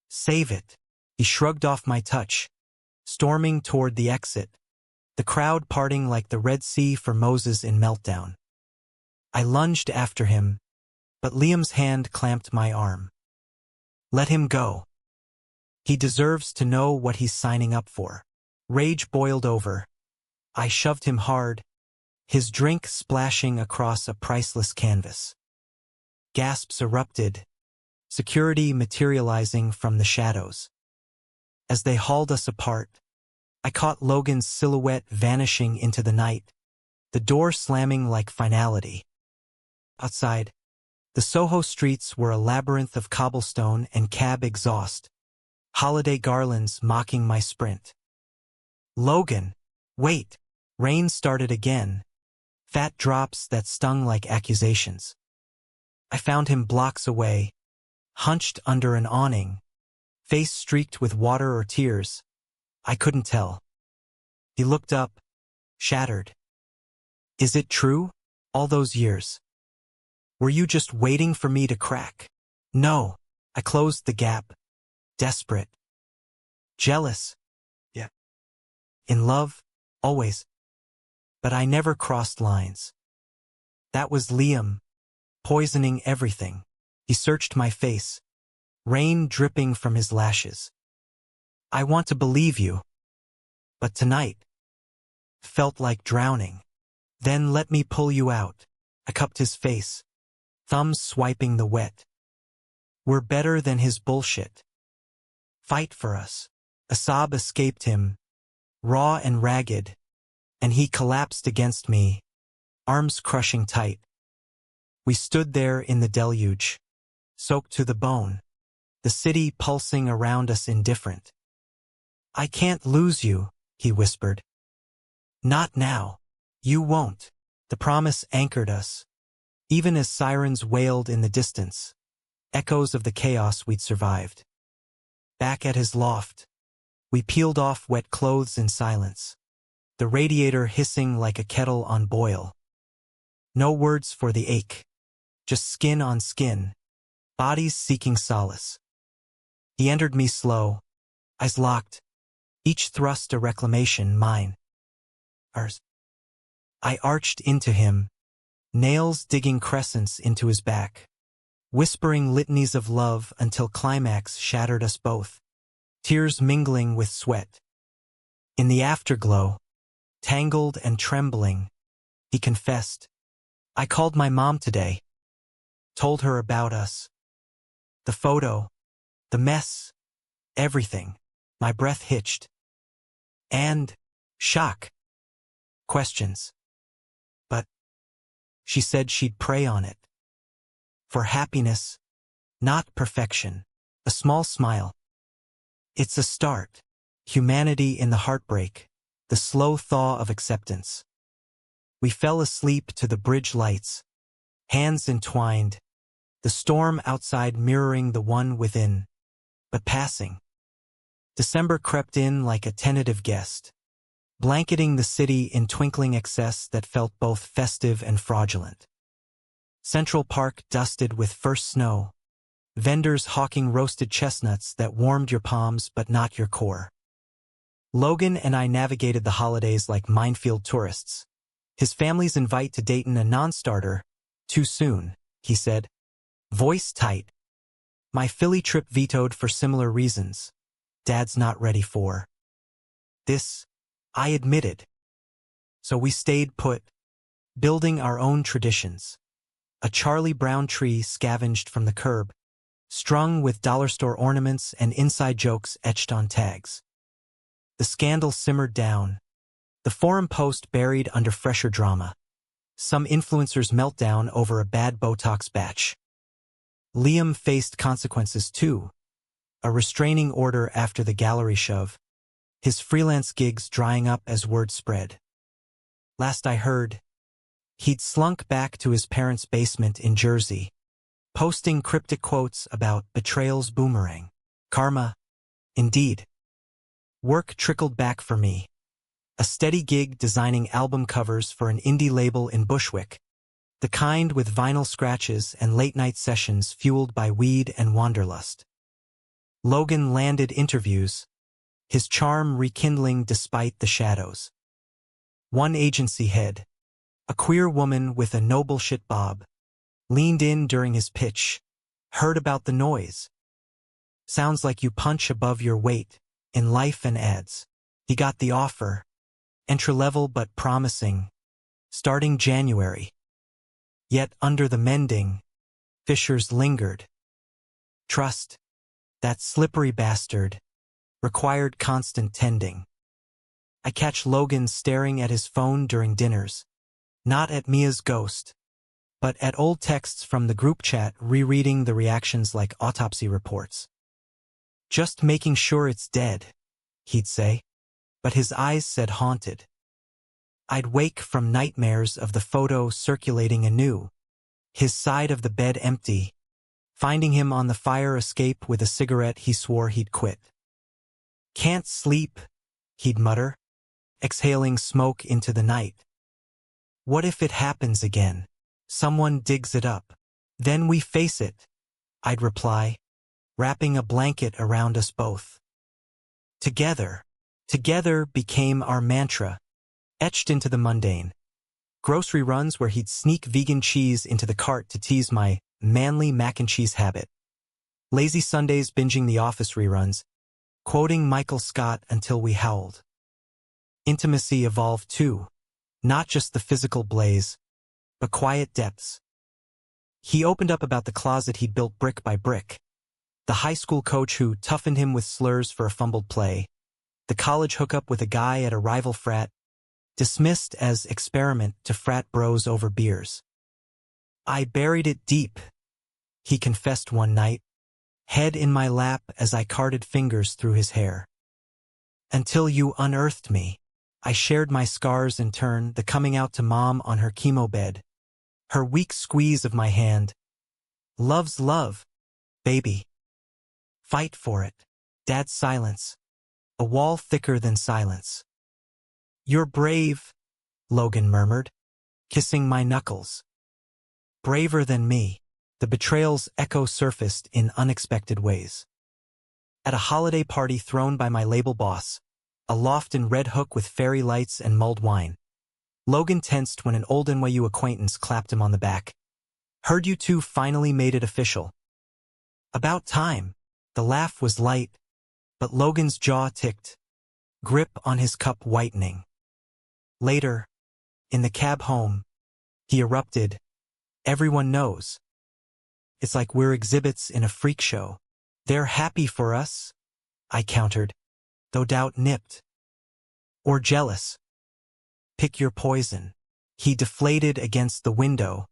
Save it. He shrugged off my touch, storming toward the exit, the crowd parting like the Red Sea for Moses in meltdown. I lunged after him, but Liam's hand clamped my arm. Let him go. He deserves to know what he's signing up for. Rage boiled over. I shoved him hard, his drink splashing across a priceless canvas. Gasps erupted, security materializing from the shadows. As they hauled us apart, I caught Logan's silhouette vanishing into the night, the door slamming like finality. Outside, the Soho streets were a labyrinth of cobblestone and cab exhaust, holiday garlands mocking my sprint. Logan, wait! Rain started again, fat drops that stung like accusations. I found him blocks away, hunched under an awning, face streaked with water or tears. I couldn't tell. He looked up, shattered. Is it true? All those years? Were you just waiting for me to crack? No. I closed the gap. Desperate. Jealous. Yeah. In love, always. But I never crossed lines. That was Liam, poisoning everything. He searched my face, rain dripping from his lashes. I want to believe you. But tonight felt like drowning. Then let me pull you out. I cupped his face, thumbs swiping the wet. We're better than his bullshit. Fight for us. A sob escaped him, raw and ragged, and he collapsed against me, arms crushing tight. We stood there in the deluge, soaked to the bone, the city pulsing around us indifferent. I can't lose you, he whispered. Not now. You won't. The promise anchored us, even as sirens wailed in the distance, echoes of the chaos we'd survived. Back at his loft, we peeled off wet clothes in silence, the radiator hissing like a kettle on boil. No words for the ache, just skin on skin, bodies seeking solace. He entered me slow, eyes locked, each thrust a reclamation, mine. Ours. I arched into him, nails digging crescents into his back, whispering litanies of love until climax shattered us both, tears mingling with sweat. In the afterglow, tangled and trembling, he confessed, I called my mom today, told her about us. The photo, the mess, everything. My breath hitched. And shock. Questions. But she said she'd pray on it. For happiness, not perfection. A small smile. It's a start. Humanity in the heartbreak. The slow thaw of acceptance. We fell asleep to the bridge lights, hands entwined, the storm outside mirroring the one within, but passing. December crept in like a tentative guest, blanketing the city in twinkling excess that felt both festive and fraudulent. Central Park dusted with first snow, vendors hawking roasted chestnuts that warmed your palms but not your core. Logan and I navigated the holidays like minefield tourists. His family's invite to Dayton a non-starter. Too soon, he said, voice tight. My Philly trip vetoed for similar reasons. Dad's not ready for this, I admitted. So we stayed put, building our own traditions. A Charlie Brown tree scavenged from the curb, strung with dollar store ornaments and inside jokes etched on tags. The scandal simmered down, the forum post buried under fresher drama. Some influencers' meltdown over a bad Botox batch. Liam faced consequences too. A restraining order after the gallery shove. His freelance gigs drying up as word spread. Last I heard, he'd slunk back to his parents' basement in Jersey, posting cryptic quotes about betrayal's boomerang. Karma, indeed. Work trickled back for me. A steady gig designing album covers for an indie label in Bushwick, the kind with vinyl scratches and late-night sessions fueled by weed and wanderlust. Logan landed interviews, his charm rekindling despite the shadows. One agency head, a queer woman with a no bullshit bob, leaned in during his pitch, heard about the noise. Sounds like you punch above your weight in life and ads. He got the offer, entry-level but promising, starting January. Yet under the mending, fissures lingered. Trust, that slippery bastard, required constant tending. I catch Logan staring at his phone during dinners, not at Mia's ghost, but at old texts from the group chat rereading the reactions like autopsy reports. Just making sure it's dead, he'd say, but his eyes said haunted. I'd wake from nightmares of the photo circulating anew, his side of the bed empty, finding him on the fire escape with a cigarette he swore he'd quit. Can't sleep, he'd mutter, exhaling smoke into the night. What if it happens again? Someone digs it up. Then we face it, I'd reply, wrapping a blanket around us both. Together became our mantra, etched into the mundane. Grocery runs where he'd sneak vegan cheese into the cart to tease my manly mac and cheese habit. Lazy Sundays binging The Office reruns, quoting Michael Scott until we howled. Intimacy evolved too, not just the physical blaze, but quiet depths. He opened up about the closet he'd built brick by brick, the high school coach who toughened him with slurs for a fumbled play, the college hookup with a guy at a rival frat, dismissed as experiment to frat bros over beers. I buried it deep, he confessed one night, head in my lap as I carded fingers through his hair. Until you unearthed me, I shared my scars in turn, the coming out to mom on her chemo bed, her weak squeeze of my hand. Love's love, baby. Fight for it. Dad's silence, a wall thicker than silence. You're brave, Logan murmured, kissing my knuckles. Braver than me. The betrayal's echo surfaced in unexpected ways. At a holiday party thrown by my label boss, a loft in Red Hook with fairy lights and mulled wine, Logan tensed when an old NYU acquaintance clapped him on the back. Heard you two finally made it official. About time. The laugh was light, but Logan's jaw ticked, grip on his cup whitening. Later, in the cab home, he erupted, everyone knows. It's like we're exhibits in a freak show. They're happy for us, I countered, though doubt nipped. Or jealous. Pick your poison. He deflated against the window,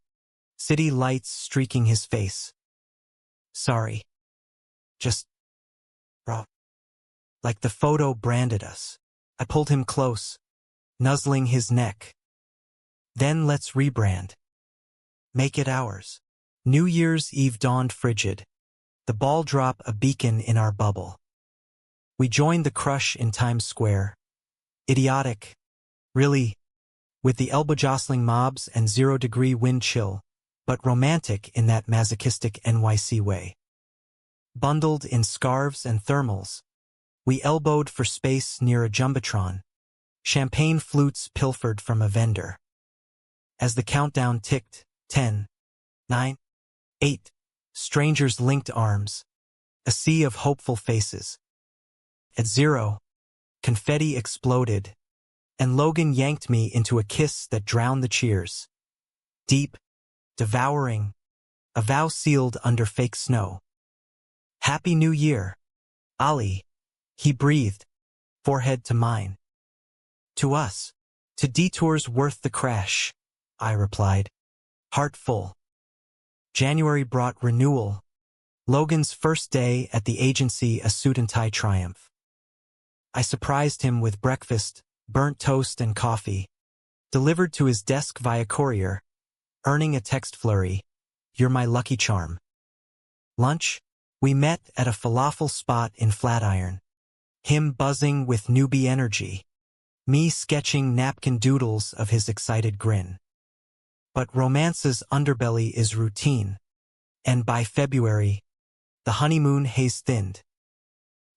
city lights streaking his face. Sorry. Just raw. Like the photo branded us. I pulled him close, nuzzling his neck. Then let's rebrand. Make it ours. New Year's Eve dawned frigid, the ball drop a beacon in our bubble. We joined the crush in Times Square. Idiotic, really, with the elbow-jostling mobs and 0-degree wind chill, but romantic in that masochistic NYC way. Bundled in scarves and thermals, we elbowed for space near a jumbotron, champagne flutes pilfered from a vendor. As the countdown ticked, 10, 9, 8, strangers linked arms, a sea of hopeful faces. At 0, confetti exploded, and Logan yanked me into a kiss that drowned the cheers. Deep, devouring, a vow sealed under fake snow. Happy New Year, Ali, he breathed, forehead to mine. To us, to detours worth the crash, I replied, heart full. January brought renewal, Logan's first day at the agency a suit and tie triumph. I surprised him with breakfast, burnt toast and coffee, delivered to his desk via courier, earning a text flurry, "You're my lucky charm." Lunch, we met at a falafel spot in Flatiron, him buzzing with newbie energy, me sketching napkin doodles of his excited grin. But romance's underbelly is routine, and by February, the honeymoon haze thinned.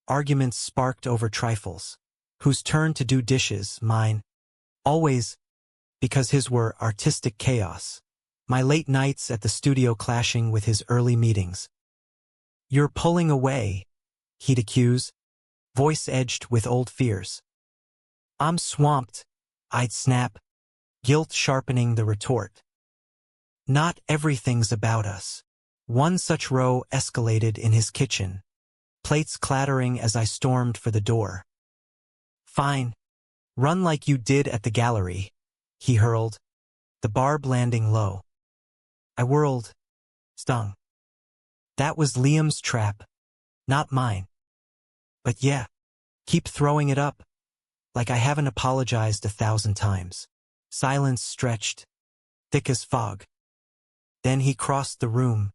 Arguments sparked over trifles. Whose turn to do dishes, mine? Always, because his were artistic chaos. My late nights at the studio clashing with his early meetings. "You're pulling away," he'd accuse, voice edged with old fears. "I'm swamped," I'd snap, guilt sharpening the retort. Not everything's about us. One such row escalated in his kitchen, plates clattering as I stormed for the door. "Fine. Run like you did at the gallery," he hurled, the barb landing low. I whirled, stung. That was Liam's trap, not mine. But yeah, keep throwing it up, like I haven't apologized 1,000 times. Silence stretched, thick as fog. Then he crossed the room,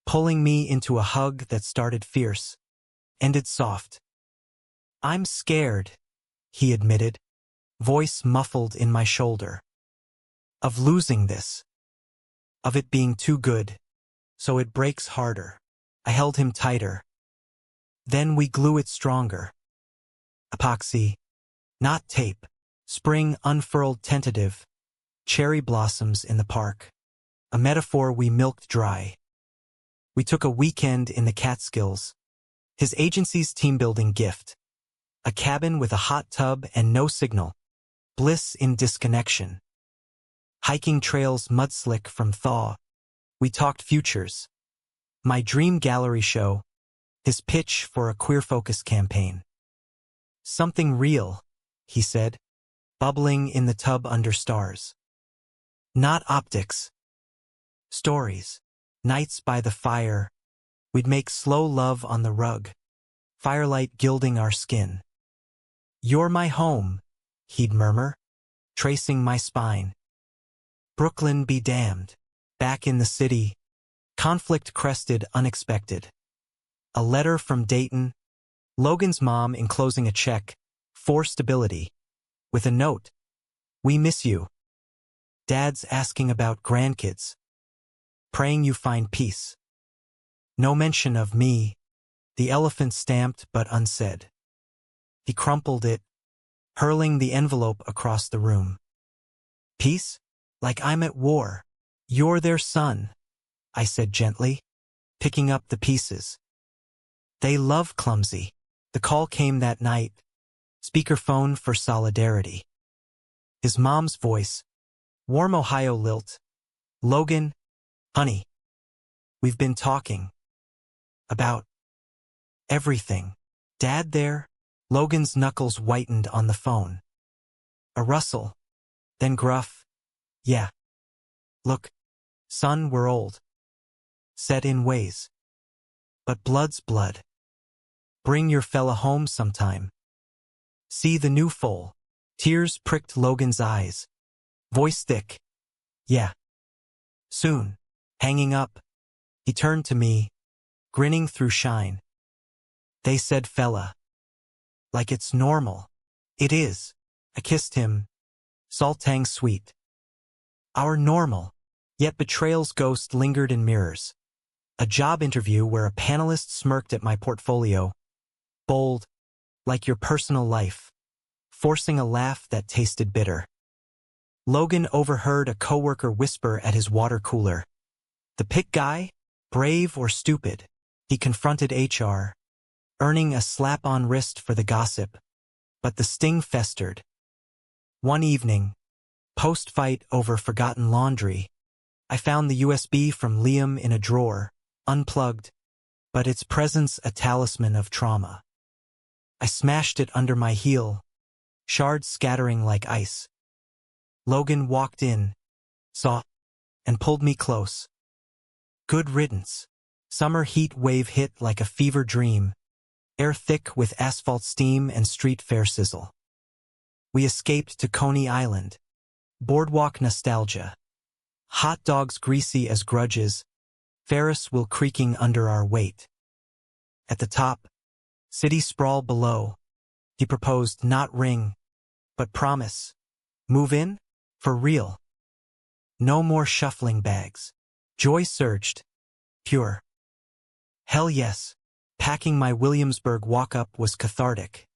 pulling me into a hug that started fierce, ended soft. "I'm scared," he admitted, voice muffled in my shoulder. "Of losing this. Of it being too good, so it breaks harder." I held him tighter. "Then we glue it stronger. Epoxy, not tape. Spring unfurled tentative. Cherry blossoms in the park. A metaphor we milked dry." We took a weekend in the Catskills. His agency's team-building gift. A cabin with a hot tub and no signal. Bliss in disconnection. Hiking trails mudslick from thaw. We talked futures. My dream gallery show. His pitch for a queer-focused campaign. "Something real," he said, bubbling in the tub under stars. "Not optics. Stories. Nights by the fire. We'd make slow love on the rug. Firelight gilding our skin. "You're my home," he'd murmur, tracing my spine. Brooklyn be damned. Back in the city. Conflict crested unexpected. A letter from Dayton. Logan's mom enclosing a check. For stability. With a note. "We miss you." Dad's asking about grandkids. "Praying you find peace." No mention of me. The elephant stamped but unsaid. He crumpled it, hurling the envelope across the room. "Peace? Like I'm at war. You're their son," I said gently, picking up the pieces. "They love clumsy." The call came that night. Speakerphone for solidarity. His mom's voice. Warm Ohio lilt. "Logan, honey, we've been talking. About everything." "Dad there?" Logan's knuckles whitened on the phone. A rustle, then gruff. "Yeah. Look, son, we're old. Set in ways. But blood's blood. Bring your fella home sometime. See the new foal." Tears pricked Logan's eyes. Voice thick. "Yeah. Soon." Hanging up, He turned to me, grinning through shine. They said fella. Like it's normal. It is. I kissed him. Saltang sweet. Our normal. Yet betrayal's ghost lingered in mirrors. A job interview where a panelist smirked at my portfolio. Bold. Like your personal life. Forcing a laugh that tasted bitter. Logan overheard a coworker whisper at his water cooler. The pick guy? Brave or stupid? He confronted HR, earning a slap on wrist for the gossip. But the sting festered. One evening, post-fight over forgotten laundry, I found the USB from Liam in a drawer, unplugged, but its presence a talisman of trauma. I smashed it under my heel, shards scattering like ice. Logan walked in, saw, and pulled me close. Good riddance. Summer heat wave hit like a fever dream, air thick with asphalt steam and street fair sizzle. We escaped to Coney Island. Boardwalk nostalgia. Hot dogs greasy as grudges, Ferris wheel creaking under our weight. At the top, city sprawl below. He proposed not ring, but promise. Move in? For real. No more shuffling bags. Joy surged. Pure. Hell yes. Packing my Williamsburg walk-up was cathartic.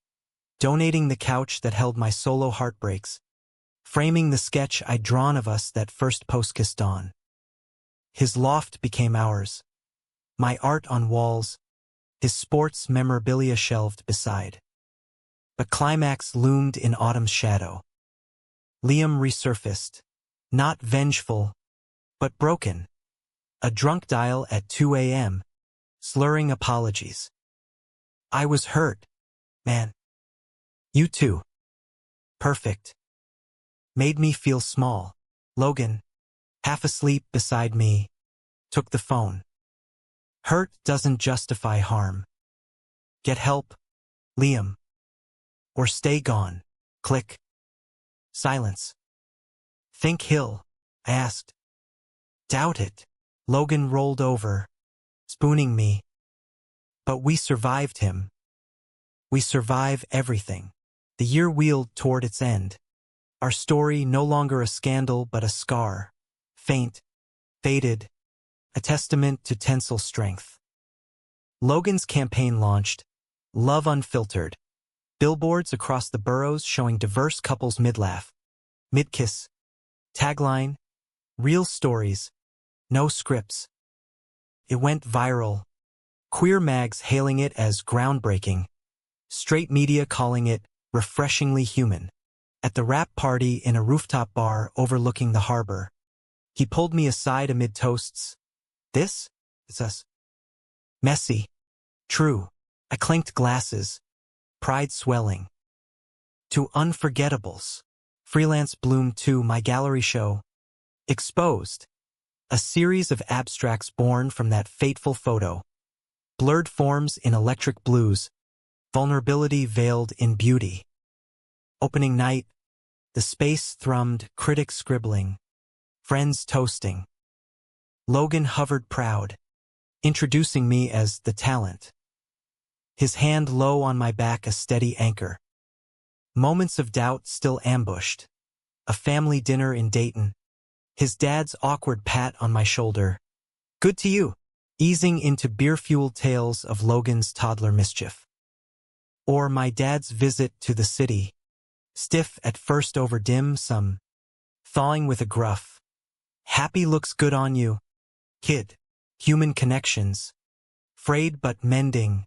Donating the couch that held my solo heartbreaks. Framing the sketch I'd drawn of us that first post-kiss dawn. His loft became ours. My art on walls. His sports memorabilia shelved beside. But climax loomed in autumn's shadow. Liam resurfaced. Not vengeful, but broken. A drunk dial at 2 a.m. Slurring apologies. I was hurt, man. You too. Perfect. Made me feel small. Logan, half asleep beside me, took the phone. Hurt doesn't justify harm. Get help, Liam. Or stay gone. Click. Silence. Think he'll, I asked. Doubt it. Logan rolled over, spooning me. But we survived him. We survive everything. The year wheeled toward its end. Our story no longer a scandal but a scar. Faint, faded, a testament to tensile strength. Logan's campaign launched, Love Unfiltered. Billboards across the boroughs showing diverse couples mid-laugh, mid-kiss. Tagline, real stories, no scripts. It went viral. Queer mags hailing it as groundbreaking. Straight media calling it refreshingly human. At the wrap party in a rooftop bar overlooking the harbor, he pulled me aside amid toasts. This? It's us. Messy. True. I clinked glasses, pride swelling. To Unforgettables. Freelance Bloom 2, my gallery show. Exposed. A series of abstracts born from that fateful photo. Blurred forms in electric blues. Vulnerability veiled in beauty. Opening night. The space thrummed, critics scribbling. Friends toasting. Logan hovered proud, introducing me as the talent. His hand low on my back a steady anchor. Moments of doubt still ambushed. A family dinner in Dayton. His dad's awkward pat on my shoulder. Good to you. Easing into beer-fueled tales of Logan's toddler mischief. Or my dad's visit to the city. Stiff at first over dim sum. Thawing with a gruff. Happy looks good on you. Kid. Human connections. Frayed but mending.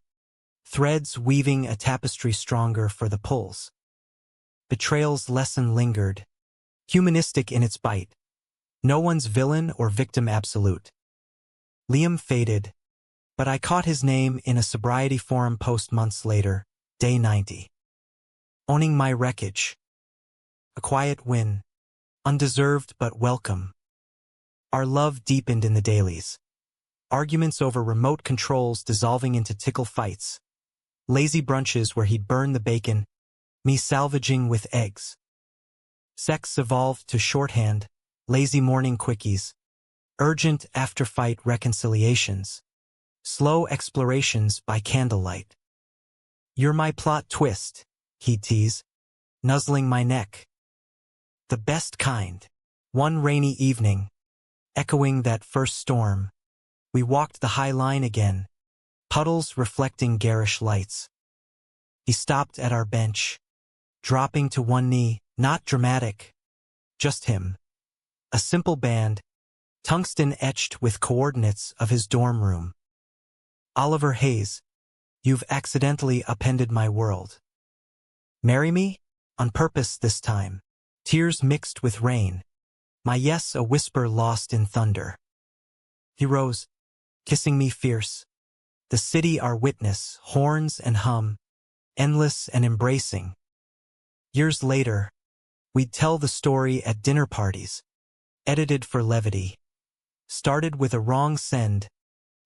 Threads weaving a tapestry stronger for the pulls. Betrayal's lesson lingered. Humanistic in its bite. No one's villain or victim absolute. Liam faded, but I caught his name in a sobriety forum post months later, day 90. Owning my wreckage. A quiet win. Undeserved but welcome. Our love deepened in the dailies. Arguments over remote controls dissolving into tickle fights. Lazy brunches where he'd burn the bacon, me salvaging with eggs. Sex evolved to shorthand, lazy morning quickies. urgent after-fight reconciliations, slow explorations by candlelight. "You're my plot twist," he'd tease, nuzzling my neck. The best kind. One rainy evening, echoing that first storm, we walked the high line again, puddles reflecting garish lights. He stopped at our bench, dropping to one knee, not dramatic, just him. A simple band, tungsten etched with coordinates of his dorm room. "Oliver Hayes, you've accidentally upended my world. Marry me? On purpose this time." Tears mixed with rain. My yes a whisper lost in thunder. He rose, kissing me fierce. The city our witness, horns and hum, endless and embracing. Years later, we'd tell the story at dinner parties, edited for levity. Started with a wrong send,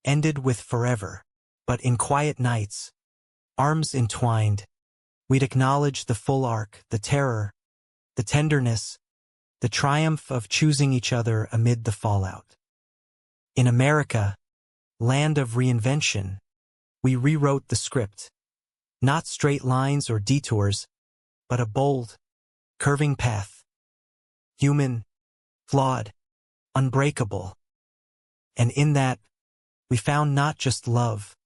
ended with forever. But in quiet nights, arms entwined, we'd acknowledge the full arc, the terror, the tenderness, the triumph of choosing each other amid the fallout. In America, land of reinvention, we rewrote the script. Not straight lines or detours, but a bold, curving path. Human, flawed, unbreakable. And in that, we found not just love,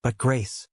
but grace.